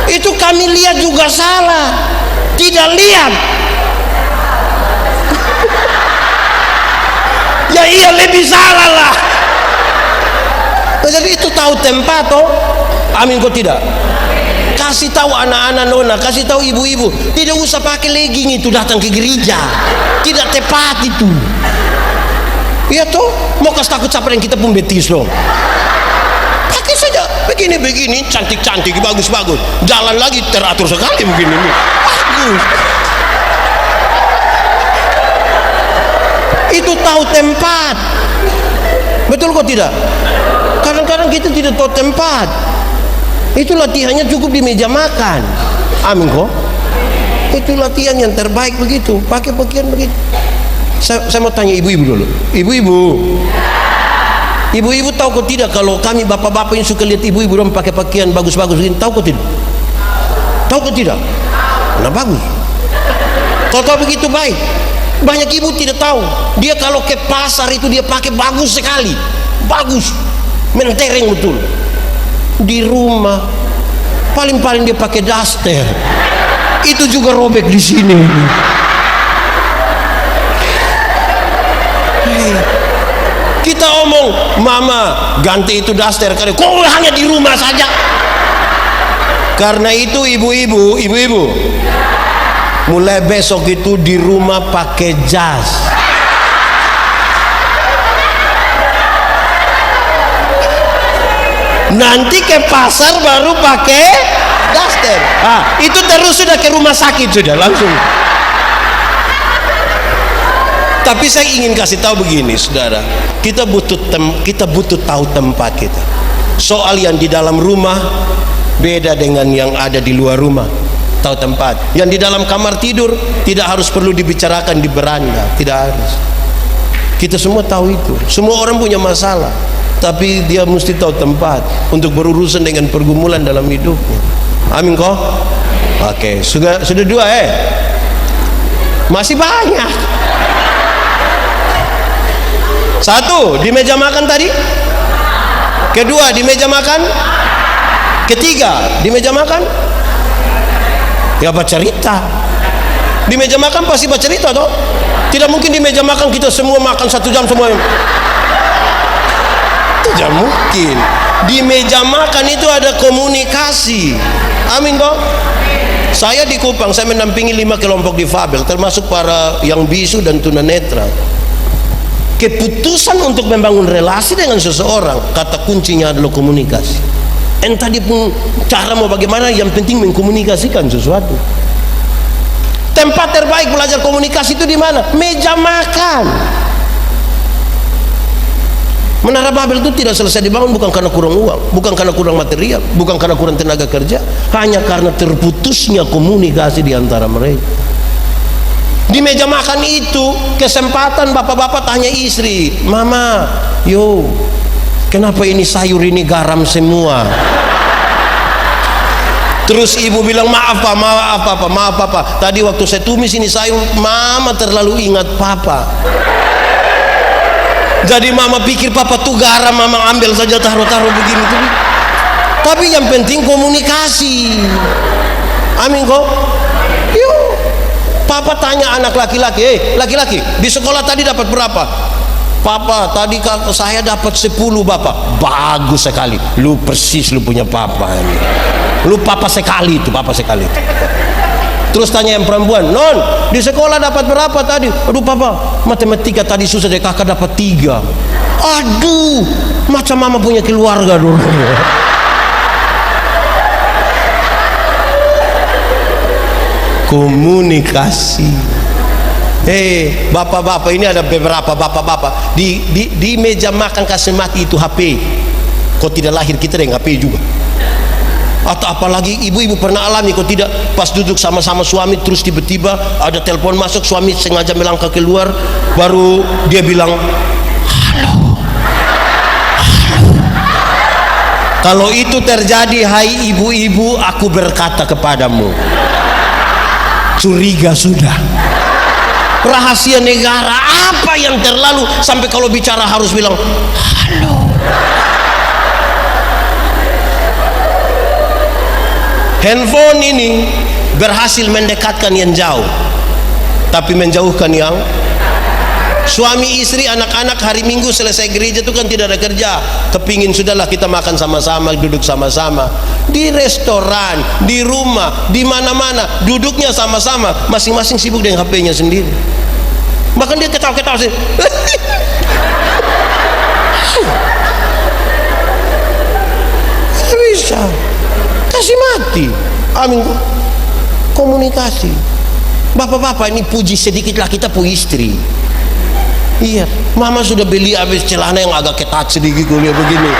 Itu kami lihat juga salah. Tidak lihat. Ya iya, lebih salah lah. Jadi itu tahu tempat toh. Amin kok tidak? Kasih tahu anak-anak nona, kasih tahu ibu-ibu, tidak usah pakai legging itu datang ke gereja. Tidak tepat itu. Iya toh, mau kasih takut siapa yang kita pun betis loh. Pakai saja begini-begini, cantik-cantik, bagus-bagus. Jalan lagi teratur sekali begini nih. Bagus. Itu tahu tempat. Betul kok tidak? Kadang-kadang kita tidak tahu tempat. Itu latihannya cukup di meja makan. Amin kok. Itu latihan yang terbaik begitu. Pakai pakaian begitu. Saya mau tanya ibu-ibu dulu. Ibu-ibu tahu kok tidak kalau kami bapak-bapak yang suka lihat ibu-ibu dong pakai pakaian bagus-bagus begini, tahu kok tidak? Tahu kok tidak? Nah bagus. Kalau tahu begitu baik. Banyak ibu tidak tahu. Dia kalau ke pasar itu dia pakai bagus sekali. Bagus. Mentereng betul. Di rumah paling-paling dia pakai daster. Itu juga robek di sini. Kita omong, "Mama, ganti itu daster kali. Kok hanya di rumah saja?" Karena itu ibu-ibu, mulai besok itu di rumah pakai jas. Nanti ke pasar baru pakai daster. Itu terus sudah ke rumah sakit sudah langsung. Tapi saya ingin kasih tahu begini, saudara. Kita butuh tahu tempat kita. Soal yang di dalam rumah beda dengan yang ada di luar rumah. Tahu tempat. Yang di dalam kamar tidur tidak harus perlu dibicarakan di beranda, tidak harus. Kita semua tahu itu. Semua orang punya masalah. Tapi dia mesti tahu tempat untuk berurusan dengan pergumulan dalam hidupnya. Amin kok? Oke, sudah dua masih banyak. Satu di meja makan tadi. Kedua di meja makan. Ketiga di meja makan. Ya baca cerita. Di meja makan pasti baca cerita toh. Tidak mungkin di meja makan kita semua makan 1 jam semua. Tidak mungkin. Di meja makan itu ada komunikasi. Amin toh. Saya di Kupang, saya mendampingi 5 kelompok difabel, termasuk para yang bisu dan tunanetra. Keputusan untuk membangun relasi dengan seseorang, kata kuncinya adalah komunikasi. Entah dia pun cara mau bagaimana, yang penting mengkomunikasikan sesuatu. Tempat terbaik belajar komunikasi itu di mana? Meja makan. Menara Babel itu tidak selesai dibangun bukan karena kurang uang, bukan karena kurang material, bukan karena kurang tenaga kerja, hanya karena terputusnya komunikasi di antara mereka. Di meja makan itu kesempatan bapak-bapak tanya istri, "Mama, yo, kenapa ini sayur ini garam semua?" Terus ibu bilang, "Maaf pak, maaf papa, maaf papa. Tadi waktu saya tumis ini sayur, mama terlalu ingat papa. Jadi mama pikir papa tuh garam, mama ambil saja taruh-taruh begini." Tapi yang penting komunikasi. Amin kok. Yuk. Papa tanya anak laki-laki, laki-laki, di sekolah tadi dapat berapa? "Papa, tadi saya dapat 10 bapak." "Bagus sekali, lu persis lu punya papa ini. Lu papa sekali itu, papa sekali itu." Terus tanya yang perempuan, "Non, di sekolah dapat berapa tadi?" "Aduh papa, matematika tadi susah deh, kakak dapat 3. "Aduh, macam mama punya keluarga dulu." Komunikasi. Bapak-bapak, ini ada beberapa bapak-bapak di meja makan kasih mati itu HP. Kok tidak lahir kita dengan HP juga? Atau apalagi ibu-ibu pernah alami, kok tidak, pas duduk sama-sama suami terus tiba-tiba ada telepon masuk, suami sengaja melangkah keluar, baru dia bilang, "Halo, halo." Kalau itu terjadi, hai ibu-ibu, aku berkata kepadamu, curiga sudah. Rahasia negara apa yang terlalu sampai kalau bicara harus bilang halo? Handphone ini berhasil mendekatkan yang jauh, tapi menjauhkan yang suami istri, anak-anak. Hari Minggu selesai gereja itu kan tidak ada kerja, kepingin sudahlah kita makan sama-sama, duduk sama-sama di restoran, di rumah, di mana-mana, duduknya sama-sama, masing-masing sibuk dengan HP-nya sendiri. Bahkan dia ketawa-ketawa sih. Bisa kasih mati. Amin. Komunikasi. Bapak-bapak, ini puji sedikitlah kita pu istri. Iya, mama sudah beli habis celana yang agak ketat sedikit kuliah begini,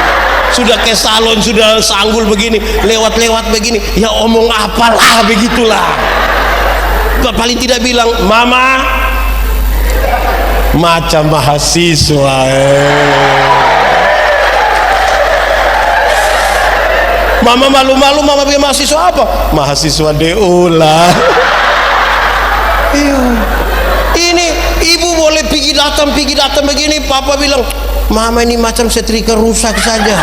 sudah ke salon, sudah sanggul begini, lewat-lewat begini, ya omong apalah begitulah. Paling tidak bilang mama macam mahasiswa. Mama malu-malu, mama punya mahasiswa apa? Mahasiswa DO lah. Ini ibu boleh pergi datang begini, papa bilang, "Mama ini macam setrika rusak saja."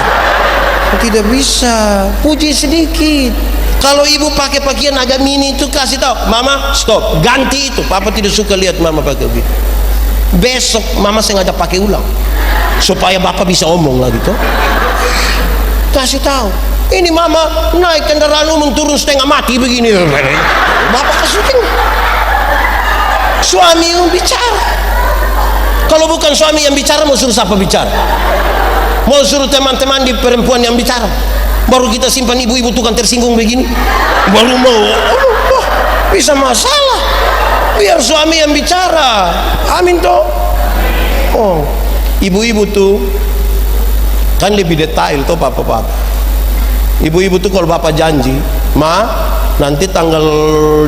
Tidak bisa, puji sedikit. Kalau ibu pakai pakaian agak mini itu kasih tahu, "Mama stop, ganti itu." Papa tidak suka lihat mama pakai begitu. Besok mama sengaja pakai ulang supaya bapak bisa omong lagi tuh. Kasih tahu, "Ini mama naik kendaraan umum turun setengah mati begini." Bapak kasih tahu. Suami yang bicara. Kalau bukan suami yang bicara, mau suruh siapa bicara? Mau suruh teman-teman di perempuan yang bicara? Baru kita simpan ibu-ibu tukang tersinggung begini, baru mau bisa masalah. Biar suami yang bicara. Amin toh. Oh, ibu-ibu tuh kan lebih detail tuh bapak-bapak. Ibu-ibu tuh kalau bapak janji, "Ma, nanti tanggal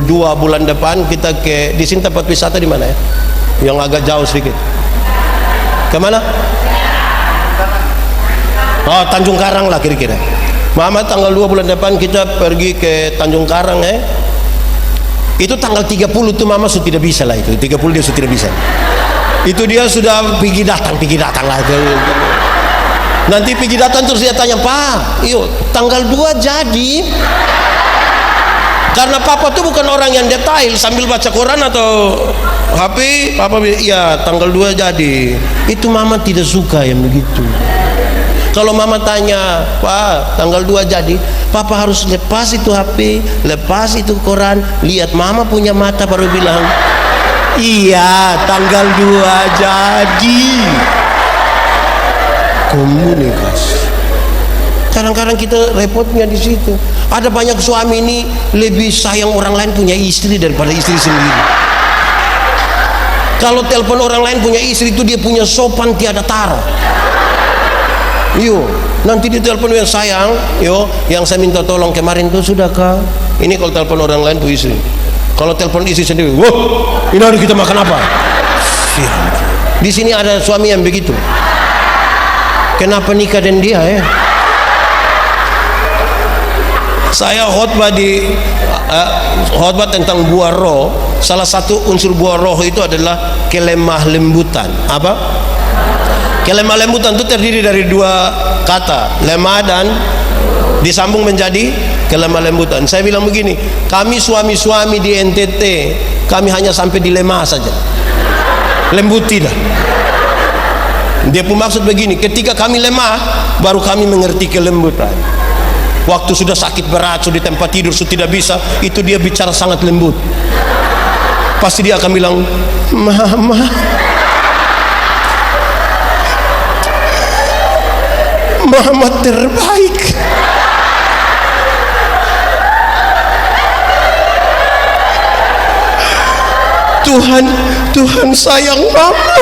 2 bulan depan kita di sini tempat wisata di mana ya? Yang agak jauh sedikit. Kemana? Oh, Tanjung Karang lah kira-kira. Mama, tanggal 2 bulan depan kita pergi ke Tanjung Karang ya." Itu tanggal 30 tuh mama sudah tidak bisa lah, itu 30 dia sudah tidak bisa. Itu dia sudah pergi datang lah. Nanti pergi datang terus dia tanya, "Pak, yuk tanggal 2 jadi?" Karena papa tuh bukan orang yang detail sambil baca koran atau HP, papa bilang, "Iya tanggal 2 jadi." Itu mama tidak suka yang begitu. Kalau mama tanya, Pak, tanggal 2 jadi, papa harus lepas itu HP, lepas itu koran, lihat mama punya mata baru bilang, iya, tanggal 2 jadi. Komunikasi. Kadang-kadang kita repotnya di situ. Ada banyak suami ini lebih sayang orang lain punya istri daripada istri sendiri. Kalau telepon orang lain punya istri itu dia punya sopan tiada tara. Yo, nanti dia telepon yang sayang, yo, yang saya minta tolong kemarin tuh sudah kah? Ini kalau telepon orang lain tuh istri. Kalau telepon istri sendiri, wah, ini hari kita makan apa? Di sini ada suami yang begitu. Kenapa nikah dengan dia ya? Saya khotbah di khotbah tentang buah roh. Salah satu unsur buah roh itu adalah kelemah lembutan. Apa? Kelemah lembutan itu terdiri dari 2 kata, lemah dan disambung menjadi kelemah lembutan. Saya bilang begini, kami suami-suami di NTT, kami hanya sampai di lemah saja, lembut tidak. Dia pun maksud begini, ketika kami lemah baru kami mengerti kelembutan. Waktu sudah sakit berat, sudah di tempat tidur, sudah tidak bisa, itu dia bicara sangat lembut. Pasti dia akan bilang, mama, mama terbaik. Tuhan sayang mama.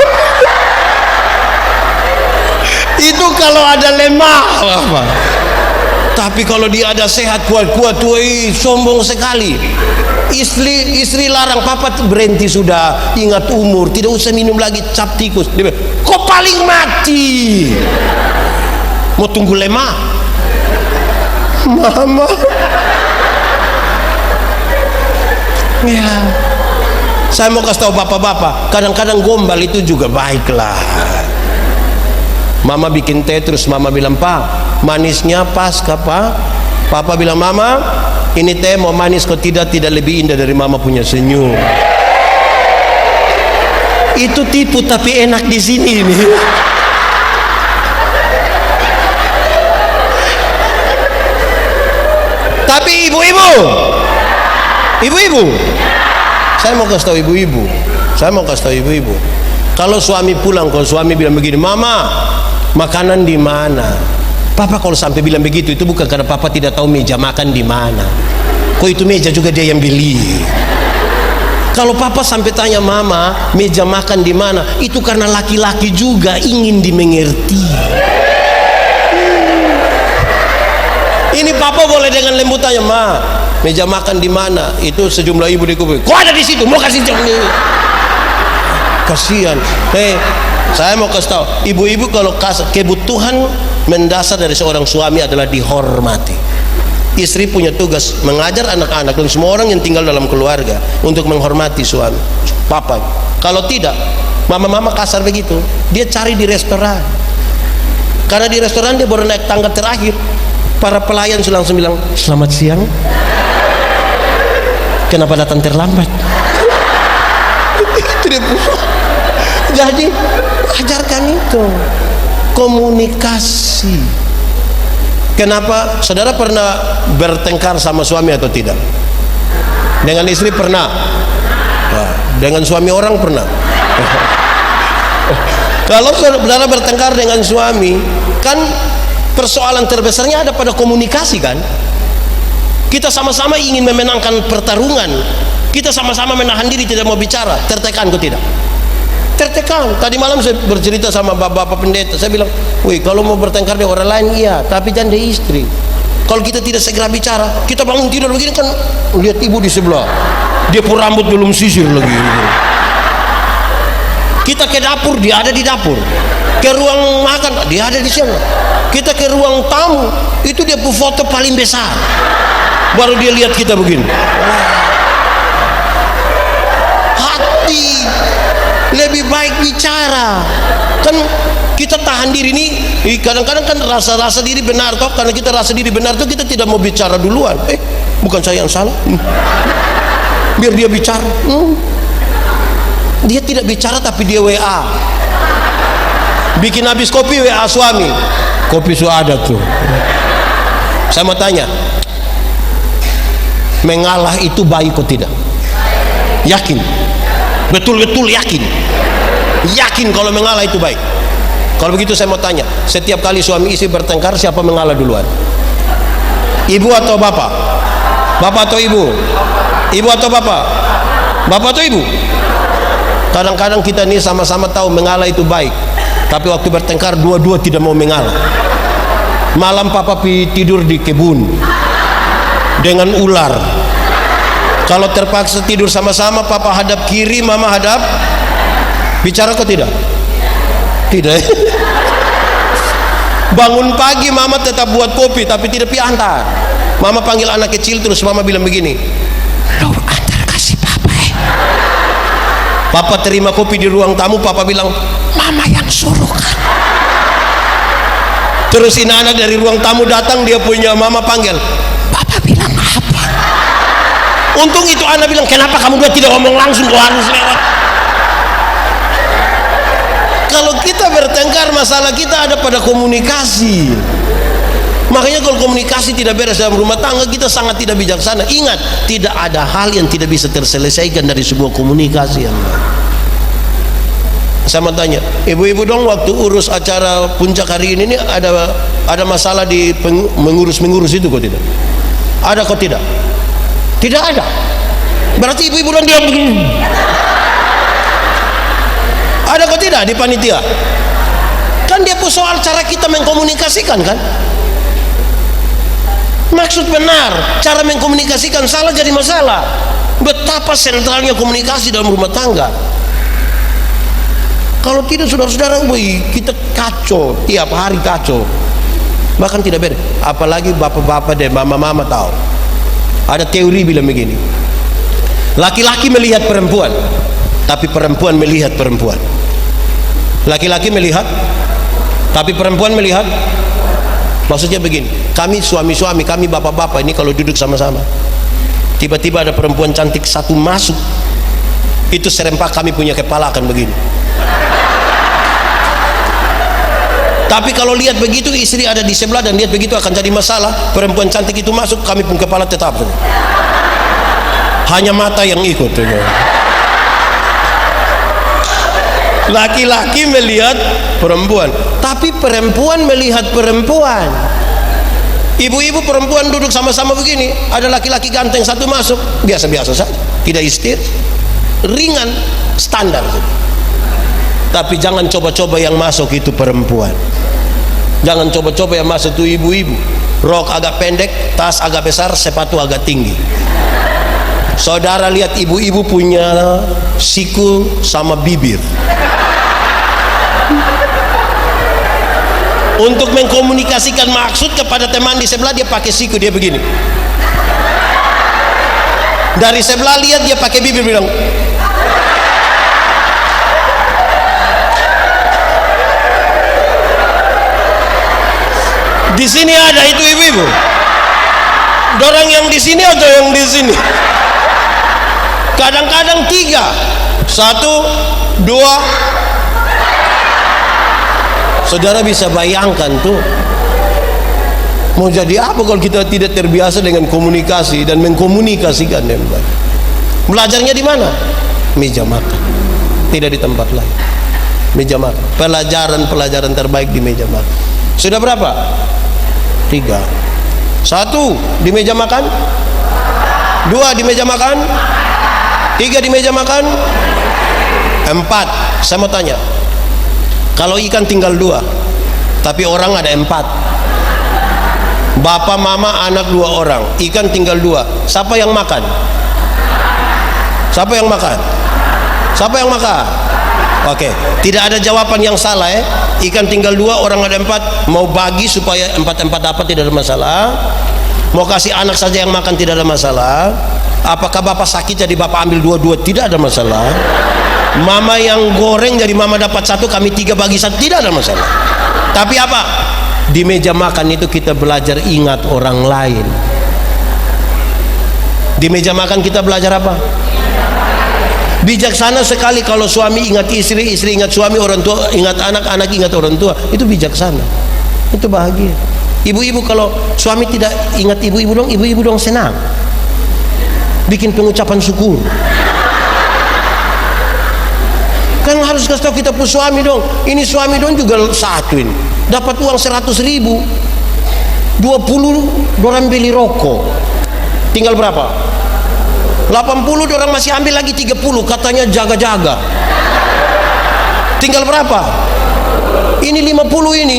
Itu kalau ada lemah apa? Tapi kalau dia ada sehat kuat-kuat tuh, sombong sekali. Istri larang, papa berhenti sudah, ingat umur, tidak usah minum lagi cap tikus. Dia bilang, kok paling mati? Mau tunggu lemah? Mama. Ya. Saya mau kasih tahu bapak-bapak, kadang-kadang gombal itu juga baiklah. Mama bikin teh terus mama bilang, Pak, manisnya pas kah Pak? Papa bilang, Mama, ini teh mau manis kok tidak lebih indah dari mama punya senyum. Itu tipu tapi enak di sini nih. Tapi ibu-ibu, saya mau kasih tahu ibu-ibu. Kalau suami pulang, kalau suami bilang begini, Mama, makanan di mana? Papa kalau sampai bilang begitu, itu bukan karena papa tidak tahu meja makan di mana. Kok itu meja juga dia yang beli. Kalau papa sampai tanya mama meja makan di mana, itu karena laki-laki juga ingin dimengerti. Ini papa boleh dengan lembut tanya, Ma, meja makan di mana? Itu sejumlah ibu di kuping. Kok ada di situ? Mau kasih nih. Kasihan. Saya mau kasih tahu, ibu-ibu kalau kebutuhan mendasar dari seorang suami adalah dihormati. Istri punya tugas mengajar anak-anak dan semua orang yang tinggal dalam keluarga untuk menghormati suami, papa. Kalau tidak, mama-mama kasar begitu, dia cari di restoran. Karena di restoran dia baru naik tangga terakhir, para pelayan langsung bilang, selamat siang. Kenapa datang terlambat? Itu dia. Jadi ajarkan itu komunikasi. Kenapa? Saudara pernah bertengkar sama suami atau tidak? Dengan istri pernah? Nah, dengan suami orang pernah? Kalau saudara bertengkar dengan suami, kan persoalan terbesarnya ada pada komunikasi kan? Kita sama-sama ingin memenangkan pertarungan, kita sama-sama menahan diri tidak mau bicara, tertekan kok tidak? Tertekan. Tadi malam saya bercerita sama bapak-bapak pendeta, saya bilang, wih, kalau mau bertengkar dengan orang lain iya, tapi jangan dengan istri. Kalau kita tidak segera bicara, kita bangun tidur begini kan, lihat ibu di sebelah, dia pun rambut belum sisir lagi. Kita ke dapur, dia ada di dapur. Ke ruang makan, dia ada di sana. Kita ke ruang tamu, itu dia pun foto paling besar, baru dia lihat kita begini. Hati lebih baik bicara. Kan kita tahan diri nih, kadang-kadang kan rasa diri benar toh, karena kita rasa diri benar tuh kita tidak mau bicara duluan. Bukan saya yang salah, biar dia bicara. Dia tidak bicara tapi dia WA, bikin habis kopi WA suami, Kopi sudah ada tuh. Saya mau tanya, mengalah itu baik atau tidak? Yakin? Betul-betul yakin? Yakin kalau mengalah itu baik? Kalau begitu saya mau tanya, setiap kali suami istri bertengkar, siapa mengalah duluan? Ibu atau bapak? Bapak atau ibu? Ibu atau bapak? Bapak atau ibu? Kadang-kadang kita ini sama-sama tahu mengalah itu baik, tapi waktu bertengkar dua-dua tidak mau mengalah. Malam papa tidur di kebun dengan ular. Kalau terpaksa tidur sama-sama, papa hadap kiri, mama hadap. Bicara kok tidak? Tidak. Bangun pagi mama tetap buat kopi tapi tidak pi antar. Mama panggil anak kecil, terus mama bilang begini, "Lo antar kasih papa ya." Papa terima kopi di ruang tamu, papa bilang, "Mama yang suruh kan." Terus ini anak dari ruang tamu datang, dia punya mama panggil, "Papa bilang apa?" Untung itu anak bilang, "Kenapa kamu dua tidak ngomong langsung, kau harus lewat." Kalau kita bertengkar, masalah kita ada pada komunikasi. Makanya kalau komunikasi tidak beres dalam rumah tangga, kita sangat tidak bijaksana. Ingat, tidak ada hal yang tidak bisa terselesaikan dari sebuah komunikasi yang baik. Saya mau tanya, ibu-ibu dong, waktu urus acara puncak hari ini ada masalah di mengurus itu kok tidak? Ada kok tidak? Tidak ada. Berarti ibu-ibu dong diam begini. Ada kok tidak di panitia? Kan dia pun soal cara kita mengkomunikasikan kan? Maksud benar, cara mengkomunikasikan salah jadi masalah. Betapa sentralnya komunikasi dalam rumah tangga. Kalau tidak, saudara-saudara, kita kacau, tiap hari kacau, bahkan tidak beres. Apalagi bapak-bapak dan mama-mama tahu. Ada teori bilang begini, laki-laki melihat perempuan, tapi perempuan melihat perempuan. Laki-laki melihat, tapi perempuan melihat. Maksudnya begini, kami suami-suami, kami bapak-bapak ini kalau duduk sama-sama, tiba-tiba ada perempuan cantik satu masuk, itu serempak kami punya kepala akan begini. Tapi kalau lihat begitu, istri ada di sebelah dan lihat begitu, akan jadi masalah. Perempuan cantik itu masuk, kami pun kepala tetap. Hanya mata yang ikut. Laki-laki melihat perempuan, tapi perempuan melihat perempuan. Ibu-ibu perempuan duduk sama-sama begini, ada laki-laki ganteng satu masuk, biasa-biasa saja, tidak istir, ringan, standar. Tapi jangan coba-coba yang masuk itu perempuan. Jangan coba-coba yang masuk itu ibu-ibu. Rok agak pendek, tas agak besar, sepatu agak tinggi. Saudara lihat ibu-ibu punya siku sama bibir. Untuk mengkomunikasikan maksud kepada teman di sebelah, dia pakai siku, dia begini. Dari sebelah lihat dia pakai bibir bilang, di sini ada itu ibu-ibu. Dorang yang di sini atau yang di sini? Kadang-kadang tiga, satu, dua. Saudara bisa bayangkan tuh, mau jadi apa kalau kita tidak terbiasa dengan komunikasi dan mengkomunikasikan yang baik. Belajarnya di mana? Meja makan, tidak di tempat lain. Meja makan, pelajaran terbaik di meja makan. Sudah berapa? 3. 1 di meja makan, 2 di meja makan, 3 di meja makan, 4. Saya mau tanya, kalau ikan tinggal 2 tapi orang ada 4, bapak, mama, anak 2 orang, ikan tinggal 2, siapa yang makan? Siapa yang makan? Siapa yang makan? Oke, tidak ada jawaban yang salah ya. Ikan tinggal 2, orang ada 4. Mau bagi supaya 4-4 dapat, tidak ada masalah. Mau kasih anak saja yang makan, tidak ada masalah. Apakah bapak sakit jadi bapak ambil 2-2, tidak ada masalah. Mama yang goreng jadi mama dapat 1, kami 3 bagi 1, tidak ada masalah. Tapi apa? Di meja makan itu kita belajar ingat orang lain. Di meja makan kita belajar apa? Bijaksana sekali kalau suami ingat istri, istri ingat suami, orang tua ingat anak, anak ingat orang tua. Itu bijaksana. Itu bahagia. Ibu-ibu kalau suami tidak ingat ibu-ibu dong senang. Bikin pengucapan syukur. Kan harus kasih tahu kita pun suami dong. Ini suami dong juga satu ini. Dapat uang 100.000, 20 dorang beli rokok. Tinggal berapa? 80 dorang masih ambil lagi 30, katanya jaga-jaga. Tinggal berapa? Ini 50 ini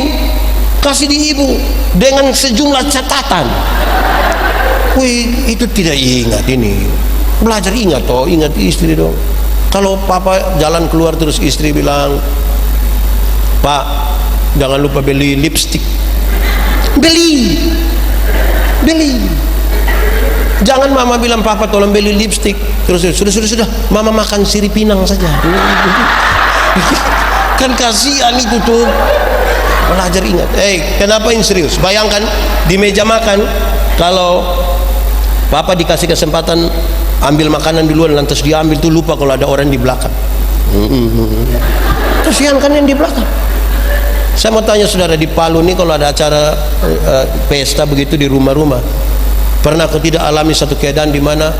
kasih di ibu dengan sejumlah catatan. Wih, itu tidak ingat ini. Belajar ingat toh, ingat istri dong. Kalau papa jalan keluar terus istri bilang, "Pak, jangan lupa beli lipstik." Beli. Jangan mama bilang, "Papa tolong beli lipstik." Terus sudah, mama makan sirip pinang saja. Kan kasihan itu tuh. Belajar ingat. Kenapa ini serius? Bayangkan di meja makan, kalau papa dikasih kesempatan ambil makanan duluan, lantas dia ambil tuh, lupa kalau ada orang di belakang. Kasihan kan yang di belakang. Saya mau tanya saudara, di Palu nih kalau ada acara pesta begitu di rumah-rumah, pernah kau tidak alami satu keadaan di mana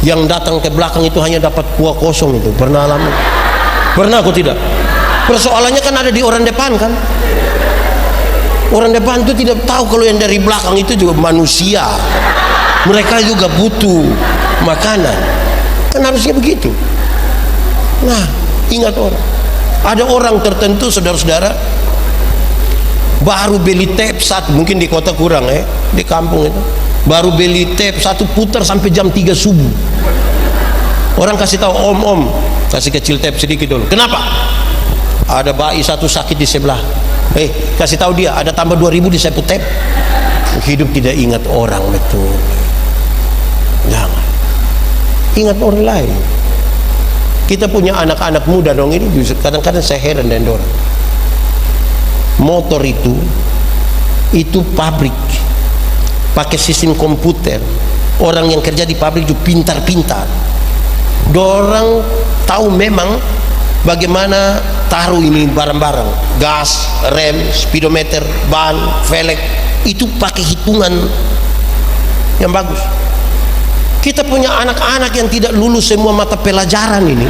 yang datang ke belakang itu hanya dapat kuah kosong itu? Pernah alami? Pernah kau tidak? Persoalannya kan ada di orang depan kan. Orang depan itu tidak tahu kalau yang dari belakang itu juga manusia. Mereka juga butuh makanan. Kan harusnya begitu. Nah, ingat orang. Ada orang tertentu saudara-saudara baru beli tape satu, mungkin di kota kurang di kampung itu. Baru beli tape satu, putar sampai jam 3 subuh. Orang kasih tahu, "Om, kasih kecil tape sedikit dulu." Kenapa? Ada bayi satu sakit di sebelah. Kasih tahu dia ada tambah 2.000 di sapu tape. Hidup tidak ingat orang betul. Jangan. Ingat orang lain. Kita punya anak-anak muda dong ini, kadang-kadang saya heran dengan orang. Motor itu pabrik pakai sistem komputer. Orang yang kerja di pabrik itu pintar-pintar. Dorang tahu memang bagaimana taruh ini barang-barang, gas, rem, speedometer, ban, velg, itu pakai hitungan yang bagus. Kita punya anak-anak yang tidak lulus semua mata pelajaran ini.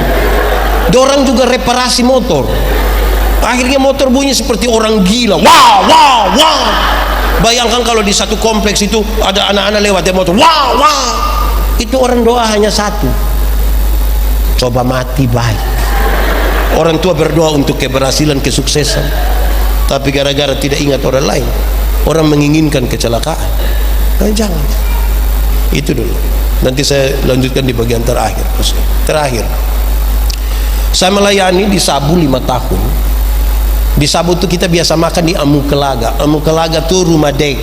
Dorang juga reparasi motor. Akhirnya motor bunyi seperti orang gila. Wah. Bayangkan kalau di satu kompleks itu ada anak-anak lewat ya motor. Wah. Itu orang doa hanya satu. Coba mati baik. Orang tua berdoa untuk keberhasilan, kesuksesan. Tapi gara-gara tidak ingat orang lain, orang menginginkan kecelakaan. Nah, jangan. Itu dulu. Nanti saya lanjutkan di bagian terakhir. Saya melayani di Sabu 5 tahun. Di Sabu itu kita biasa makan di Amukelaga. Amukelaga itu rumah dek.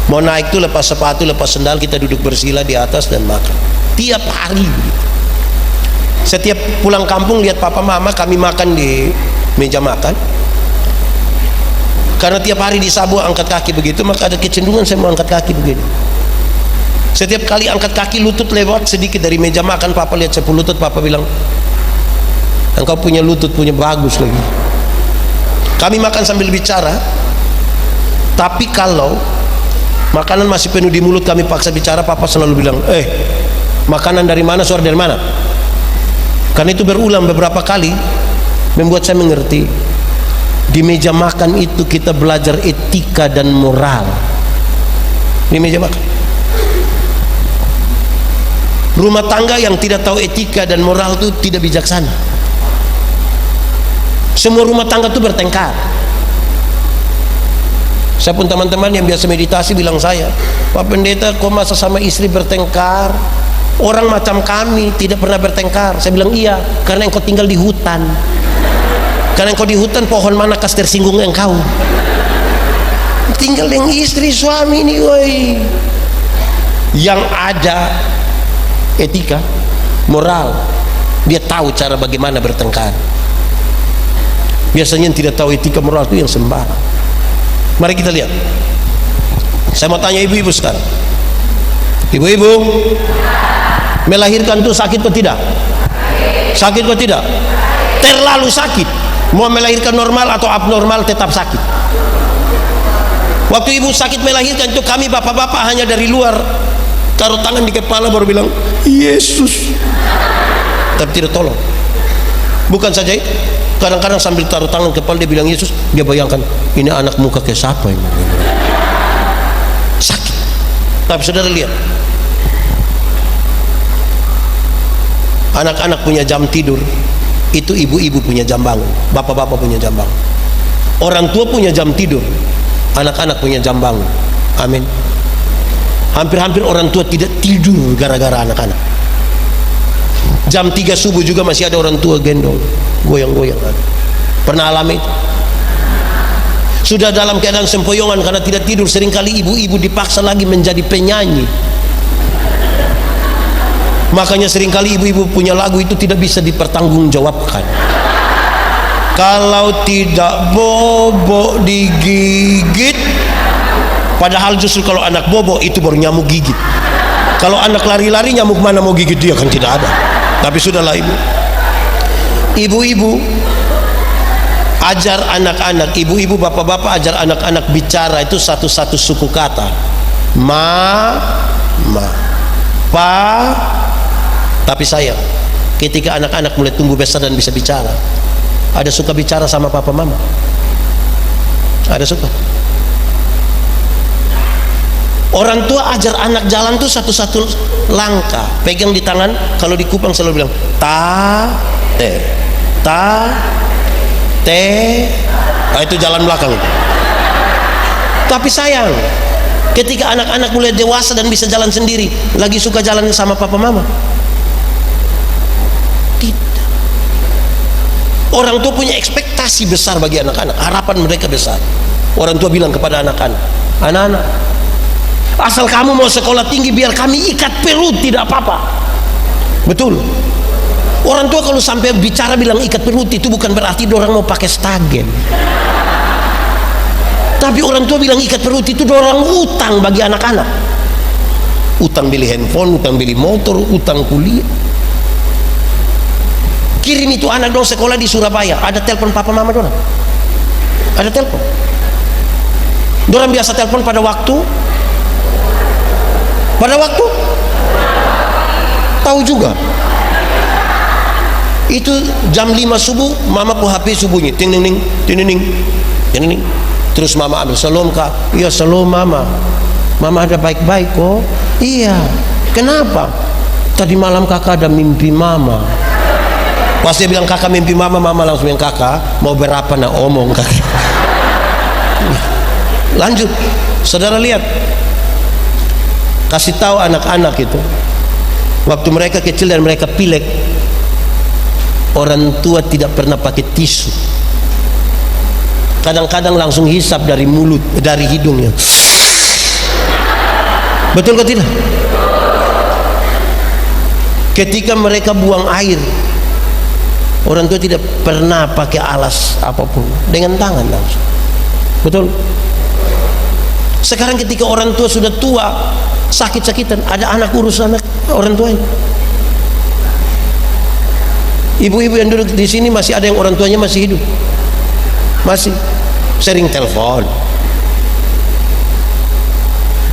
Mau naik tuh lepas sepatu, lepas sendal, kita duduk bersila di atas dan makan. Tiap hari begitu. Setiap pulang kampung lihat papa mama kami makan di meja makan. Karena tiap hari di Sabu angkat kaki begitu, maka ada kecenderungan saya mau angkat kaki begini. Setiap kali angkat kaki, lutut lewat sedikit dari meja makan, papa lihat saya lutut, papa bilang, "Engkau punya lutut, punya bagus lagi." Kami makan sambil bicara. Tapi kalau makanan masih penuh di mulut, kami paksa bicara, papa selalu bilang, "Makanan dari mana? Suara dari mana?" Karena itu berulang beberapa kali membuat saya mengerti, di meja makan itu kita belajar etika dan moral. Di meja makan. Rumah tangga yang tidak tahu etika dan moral itu tidak bijaksana. Semua rumah tangga itu bertengkar. Saya pun teman-teman yang biasa meditasi bilang saya, "Pak Pendeta, kok masa sama istri bertengkar? Orang macam kami tidak pernah bertengkar." Saya bilang, "Iya, karena engkau tinggal di hutan. Karena engkau di hutan, pohon mana kas tersinggung engkau? Tinggal dengan istri suami ini, woi." Yang ada etika, moral, dia tahu cara bagaimana bertengkar. Biasanya yang tidak tahu etika moral itu yang sembarang. Mari kita lihat. Saya mau tanya ibu-ibu sekarang. Ibu-ibu, melahirkan itu sakit atau tidak? Sakit atau tidak? Terlalu sakit. Mau melahirkan normal atau abnormal tetap sakit. Waktu ibu sakit melahirkan itu, kami bapak-bapak hanya dari luar taruh tangan di kepala baru bilang Yesus, tapi tidak tolong. Bukan saja itu, kadang-kadang sambil taruh tangan kepala dia bilang Yesus, dia bayangkan ini anak muka ke siapa ini, sakit. Tapi saudara lihat, anak-anak punya jam tidur, itu ibu-ibu punya jam bangun, bapak-bapak punya jam bangun. Orang tua punya jam tidur, anak-anak punya jam bangun. Amin. Hampir-hampir orang tua tidak tidur gara-gara anak-anak. Jam 3 subuh juga masih ada orang tua gendong, goyang-goyang. Pernah alami itu? Sudah dalam keadaan sempoyongan karena tidak tidur, seringkali ibu-ibu dipaksa lagi menjadi penyanyi. Makanya seringkali ibu-ibu punya lagu itu tidak bisa dipertanggungjawabkan. Kalau tidak bobo digigit, padahal justru kalau anak bobo itu baru nyamuk gigit. Kalau anak lari-lari, nyamuk mana mau gigit dia, kan tidak ada. Tapi sudahlah ibu. Ibu-ibu ajar anak-anak, ibu-ibu bapak-bapak ajar anak-anak bicara itu satu-satu suku kata. Ma, pa. Tapi sayang, ketika anak-anak mulai tumbuh besar dan bisa bicara, ada suka bicara sama papa mama? Ada suka? Orang tua ajar anak jalan tuh satu-satu langkah, pegang di tangan, kalau di kupang selalu bilang ta te. Nah, itu jalan belakang. Tapi sayang, ketika anak-anak mulai dewasa dan bisa jalan sendiri, lagi suka jalan sama papa mama? Tidak. Orang tua punya ekspektasi besar bagi anak-anak, harapan mereka besar. Orang tua bilang kepada anak-anak, anak-anak, asal kamu mau sekolah tinggi, biar kami ikat perut tidak apa-apa. Betul. Orang tua kalau sampai bicara bilang ikat perut, itu bukan berarti orang mau pakai stagen. Tapi orang tua bilang ikat perut itu orang utang bagi anak-anak. Utang beli handphone, utang beli motor, utang kuliah. Kirim itu anak dong sekolah di Surabaya, ada telepon papa mama dorang, ada telepon. Dorang biasa telepon pada waktu tahu juga. Itu jam 5 subuh, mama pu HP subuhnya ting ning ting ning. Terus mama ambil, "Salam kak." "Iya salam mama." "Mama ada baik-baik kok." "Iya." "Kenapa?" "Tadi malam kakak ada mimpi mama." Pas dia bilang kakak mimpi mama, mama langsung bilang, "Kakak mau berapa nak omong kakak." Lanjut, saudara lihat, kasih tahu anak-anak itu, waktu mereka kecil dan mereka pilek, orang tua tidak pernah pakai tisu. Kadang-kadang langsung hisap dari mulut, dari hidungnya. Betul atau tidak? Ketika mereka buang air, orang tua tidak pernah pakai alas apapun, dengan tangan langsung. Betul? Sekarang ketika orang tua sudah tua, sakit-sakitan, ada anak urus anak orang tuanya. Ibu-ibu yang duduk di sini masih ada yang orang tuanya masih hidup, masih sering telepon.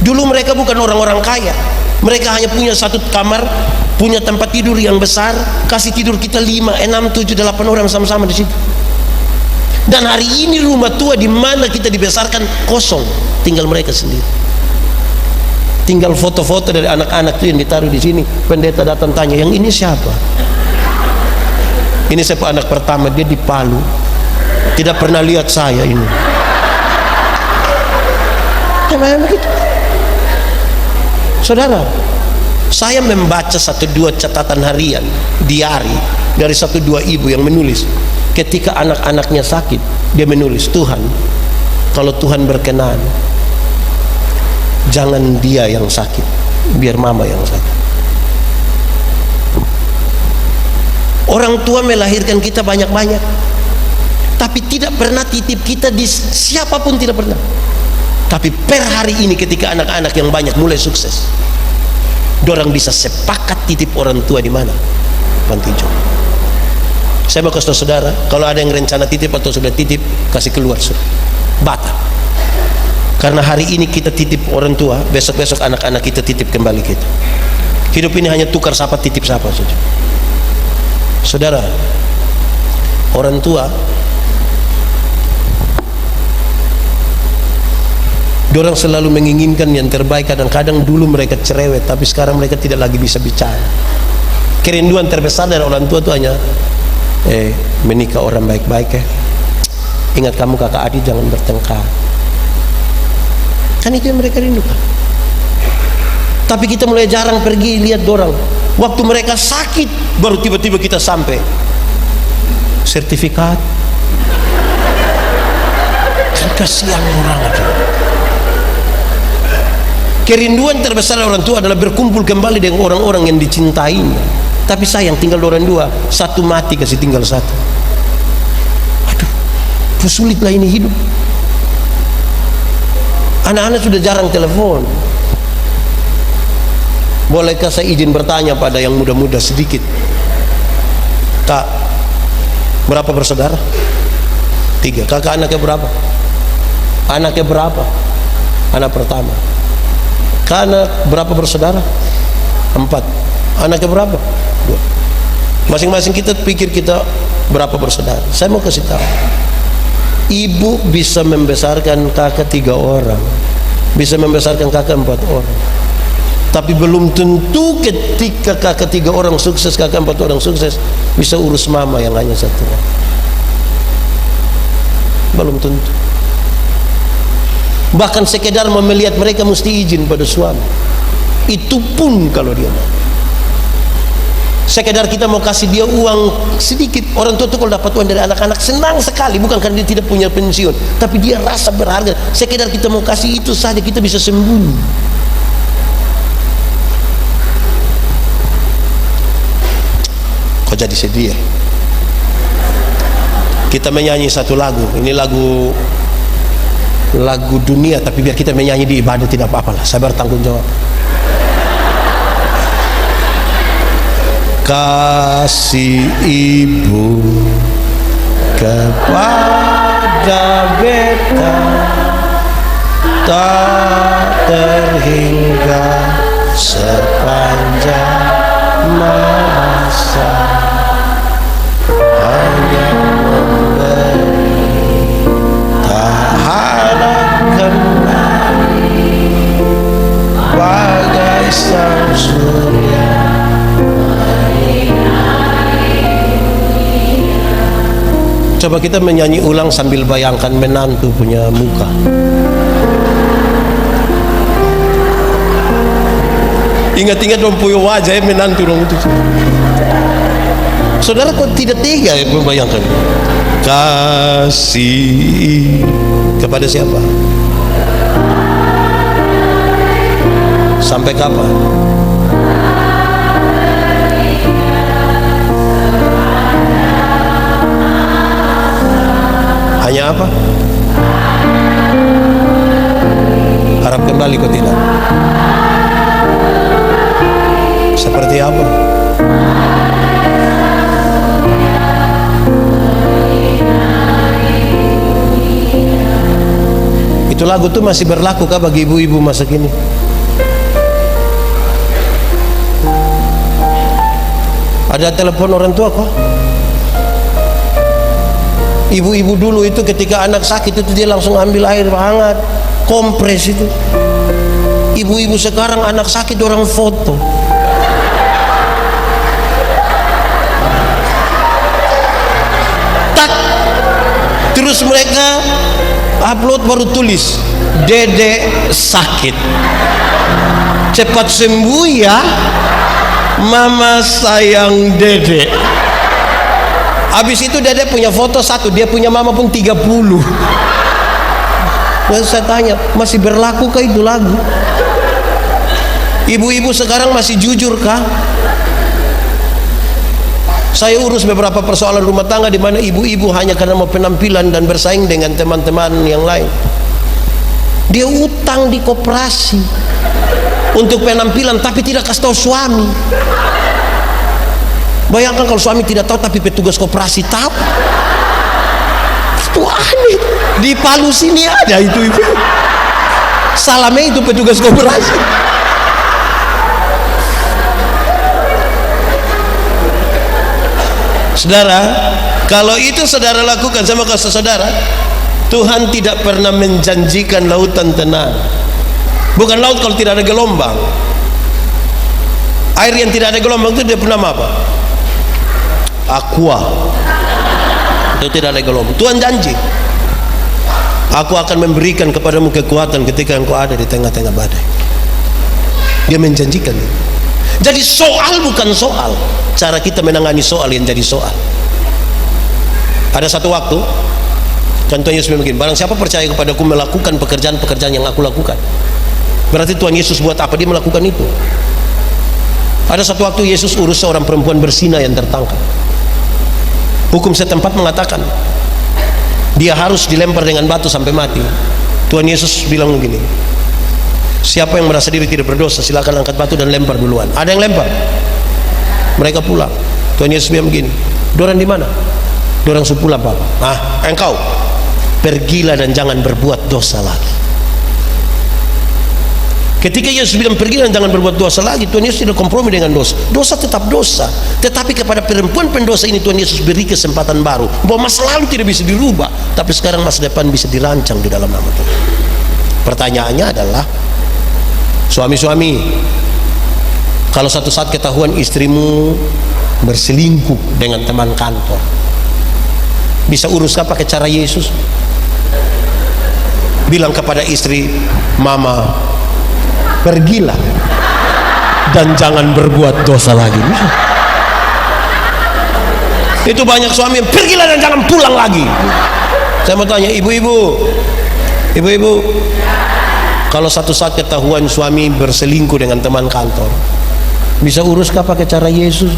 Dulu mereka bukan orang-orang kaya, mereka hanya punya satu kamar, punya tempat tidur yang besar, kasih tidur kita 5, 6, 7, 8 orang sama-sama di situ. Dan hari ini rumah tua di mana kita dibesarkan kosong, tinggal mereka sendiri. Tinggal foto-foto dari anak-anak itu yang ditaruh di sini. Pendeta datang tanya, "Yang ini siapa?" "Ini siapa anak pertama, dia di Palu, tidak pernah lihat saya ini." Emang begitu. Saudara, saya membaca 1-2 catatan harian, diari dari 1-2 ibu yang menulis, ketika anak-anaknya sakit, dia menulis, "Tuhan, kalau Tuhan berkenan, jangan dia yang sakit, biar mama yang sakit." Orang tua melahirkan kita banyak-banyak, tapi tidak pernah titip kita di siapapun, tidak pernah. Tapi per hari ini ketika anak-anak yang banyak mulai sukses, dorang bisa sepakat titip orang tua di mana? Panti jompo. Saya mau kasih tahu saudara, kalau ada yang rencana titip atau sudah titip, kasih keluar sudah. Batal. Karena hari ini kita titip orang tua, besok-besok anak-anak kita titip kembali kita. Hidup ini hanya tukar sapa titip sapa saja. Saudara, orang tua dorang selalu menginginkan yang terbaik. Kadang-kadang dulu mereka cerewet, tapi sekarang mereka tidak lagi bisa bicara. Kerinduan terbesar dari orang tua itu hanya menikah orang baik-baik ya. Ingat kamu kakak adik jangan bertengkar. Kan itu yang mereka rindukan. Tapi kita mulai jarang pergi lihat dorang. Waktu mereka sakit baru tiba-tiba kita sampai. Sertifikat. Kan kasihan orang itu. Kerinduan terbesar orang tua adalah berkumpul kembali dengan orang-orang yang dicintainya. Tapi sayang tinggal orang dua, satu mati kasih tinggal satu. Aduh, sulitlah ini hidup. Anak-anak sudah jarang telepon. Bolehkah saya izin bertanya pada yang muda-muda sedikit? Kak, berapa bersaudara? 3. Kakak anaknya berapa? Anaknya berapa? Anak pertama. Kak anak berapa bersaudara? 4. Anaknya berapa? 2. Masing-masing kita pikir kita berapa bersaudara. Saya mau kasih tahu, ibu bisa membesarkan kakak 3 orang, bisa membesarkan kakak 4 orang. Tapi belum tentu ketika kakak 3 orang sukses, kakak 4 orang sukses, bisa urus mama yang hanya 1 orang. Belum tentu. Bahkan sekedar melihat mereka mesti izin pada suami. Itu pun kalau dia mau. Sekedar kita mau kasih dia uang sedikit. Orang tua itu kalau dapat uang dari anak-anak senang sekali. Bukan karena dia tidak punya pensiun, tapi dia rasa berharga. Sekedar kita mau kasih itu saja, kita bisa sembunyi. Kok jadi sedih ya? Kita menyanyi satu lagu. Ini lagu dunia, tapi biar kita menyanyi di ibadah tidak apa-apa lah. Saya bertanggung jawab. Kasih ibu kepada beta tak terhingga sepanjang masa, hanya memberi tak harap kembali, bagai sang surya. Coba kita menyanyi ulang sambil bayangkan menantu punya muka. Ingat-ingat dong punya wajah menantu dong itu. Saudara kok tidak tega ya membayangkan? Kasih kepada siapa? Sampai kapan? Hanya apa? Harap kembali kok tidak? Seperti apa? Itu lagu tuh masih berlaku kah bagi ibu-ibu masa kini? Ada telepon orang tua kok? Ibu-ibu dulu itu ketika anak sakit itu dia langsung ambil air hangat, kompres itu. Ibu-ibu sekarang anak sakit orang foto. Tak, terus mereka upload baru tulis, Dede sakit, cepat sembuh ya, Mama sayang Dede. Habis itu Dede punya foto 1, dia punya mama pun 30. Lalu saya tanya, masih berlaku kah itu lagu? Ibu-ibu sekarang masih jujur kah? Saya urus beberapa persoalan rumah tangga di mana ibu-ibu hanya karena mau penampilan dan bersaing dengan teman-teman yang lain. Dia utang di koperasi untuk penampilan tapi tidak kasih tahu suami. Bayangkan kalau suami tidak tahu tapi petugas koperasi tahu. Itu aneh. Di Palu sini ada itu. Salamnya itu petugas koperasi. Saudara, kalau itu saudara lakukan sama kasih saudara, Tuhan tidak pernah menjanjikan lautan tenang. Bukan laut kalau tidak ada gelombang. Air yang tidak ada gelombang itu dia bernama apa? Aqua. Itu tidak ada gelombang. Tuhan janji, aku akan memberikan kepadamu kekuatan ketika engkau ada di tengah-tengah badai. Dia menjanjikan itu. Jadi soal bukan soal, cara kita menangani soal yang jadi soal. Ada satu waktu kan Tuhan Yesus bilang, barang siapa percaya kepadaku melakukan pekerjaan-pekerjaan yang aku lakukan, berarti Tuhan Yesus buat apa? Dia melakukan itu. Ada satu waktu Yesus urus seorang perempuan berzina yang tertangkap. Hukum setempat mengatakan dia harus dilempar dengan batu sampai mati. Tuhan Yesus bilang begini, siapa yang merasa diri tidak berdosa silakan angkat batu dan lempar duluan. Ada yang lempar, mereka pulang. Tuhan Yesus bilang begini, dorang di mana? Dorang sepulang Papa. Engkau pergilah dan jangan berbuat dosa lagi. Ketika Yesus bilang pergilah dan jangan berbuat dosa lagi, Tuhan Yesus tidak kompromi dengan dosa. Dosa tetap dosa, tetapi kepada perempuan pendosa ini Tuhan Yesus beri kesempatan baru, bahwa masa lalu tidak bisa dirubah, tapi sekarang masa depan bisa dirancang di dalam nama Tuhan. Pertanyaannya adalah, suami-suami, kalau satu saat ketahuan istrimu berselingkuh dengan teman kantor, bisa uruskah pakai cara Yesus? Bilang kepada istri, mama, pergilah dan jangan berbuat dosa lagi. Itu banyak suami yang pergilah dan jangan pulang lagi. Saya mau tanya ibu-ibu, kalau satu saat ketahuan suami berselingkuh dengan teman kantor, bisa uruskah pakai cara Yesus?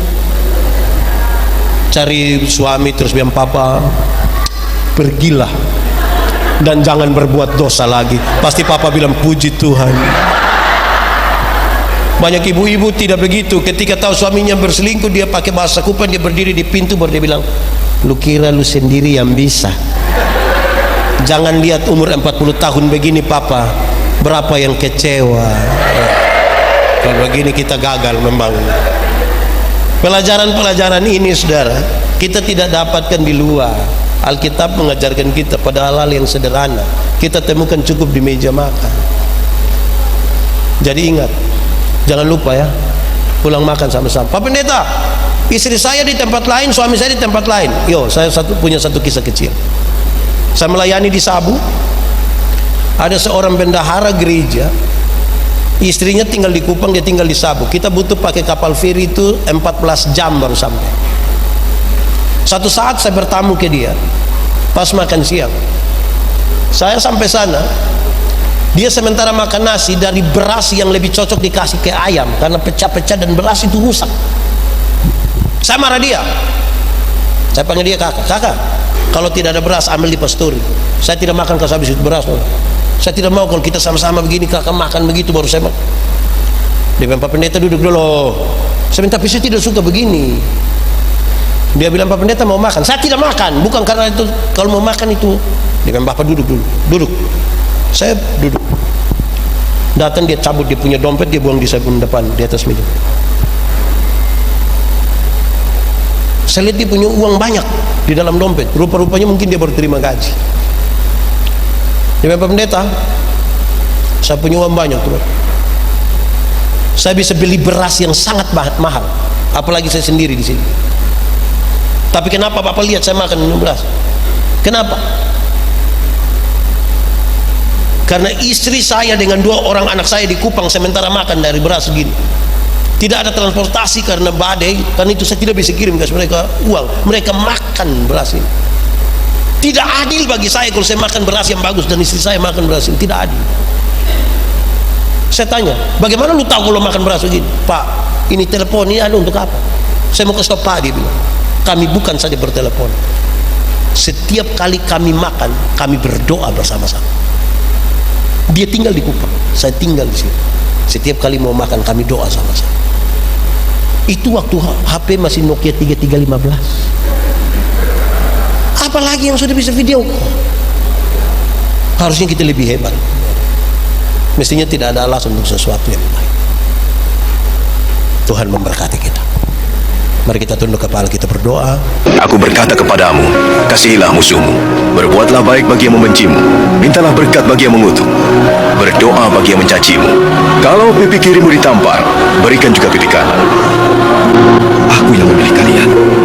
Cari suami terus bilang, papa pergilah dan jangan berbuat dosa lagi. Pasti papa bilang, puji Tuhan. Banyak ibu-ibu tidak begitu. Ketika tahu suaminya berselingkuh, dia pakai bahasa Kupan, dia berdiri di pintu baru dia bilang, lu kira lu sendiri yang bisa? Jangan lihat umur 40 tahun begini papa, berapa yang kecewa. Kalau begini kita gagal membangun. Pelajaran-pelajaran ini saudara, kita tidak dapatkan di luar. Alkitab mengajarkan kita pada hal-hal yang sederhana, kita temukan cukup di meja makan. Jadi ingat, jangan lupa ya, pulang makan sama-sama. Pak Pendeta, istri saya di tempat lain, suami saya di tempat lain. Saya punya satu kisah kecil. Saya melayani di Sabu. Ada seorang bendahara gereja, istrinya tinggal di Kupang, dia tinggal di Sabu. Kita butuh pakai kapal feri itu 14 jam baru sampai. Satu saat saya bertamu ke dia pas makan siang. Saya sampai sana, dia sementara makan nasi dari beras yang lebih cocok dikasih ke ayam karena pecah-pecah dan beras itu rusak. Saya marah dia. Saya panggil dia, kakak, kalau tidak ada beras ambil di pastori. Saya tidak makan kalau habis itu beras. Saya tidak mau kalau kita sama-sama begini, kakak makan begitu baru saya makan. Dia bilang, Pak Pendeta duduk dulu. Saya minta, tapi saya tidak suka begini. Dia bilang, Pak Pendeta mau makan. Saya tidak makan, bukan karena itu. Kalau mau makan itu, dia bilang, Bapak duduk dulu. Duduk. Saya duduk. Datang dia cabut dia punya dompet, dia buang di sabun depan di atas meja. Saya lihat dia punya uang banyak di dalam dompet. Rupa-rupanya mungkin dia baru terima gaji. Dia bilang, Pak Pendeta, saya punya uang banyak tuh. Saya bisa beli beras yang sangat mahal. Apalagi saya sendiri di sini. Tapi kenapa Bapak lihat saya makan minum beras? Kenapa? Karena istri saya dengan 2 orang anak saya di Kupang sementara makan dari beras segini. Tidak ada transportasi karena badai, karena itu saya tidak bisa kirim kasih mereka uang. Mereka makan beras ini. Tidak adil bagi saya kalau saya makan beras yang bagus dan istri saya makan beras ini. Tidak adil. Saya tanya, bagaimana lu tahu kalau makan beras begini? Pak, ini telepon ini ada untuk apa? Saya mau ke stop Pak, dia bilang. Kami bukan saja bertelepon. Setiap kali kami makan, kami berdoa bersama-sama. Dia tinggal di Kupang, saya tinggal di sini. Setiap kali mau makan, kami doa sama-sama. Itu waktu HP masih Nokia 3315. Apalagi yang sudah bisa video. Harusnya kita lebih hebat. mestinya tidak ada alasan untuk sesuatu yang baik. Tuhan memberkati kita. Mari kita tunduk kepala, kita berdoa. Aku berkata kepadamu, kasihilah musuhmu, berbuatlah baik bagi yang membencimu, mintalah berkat bagi yang mengutuk, berdoa bagi yang mencacimu. Kalau pipi kirimu ditampar, berikan juga pipi kanan. Aku yang memilih kalian.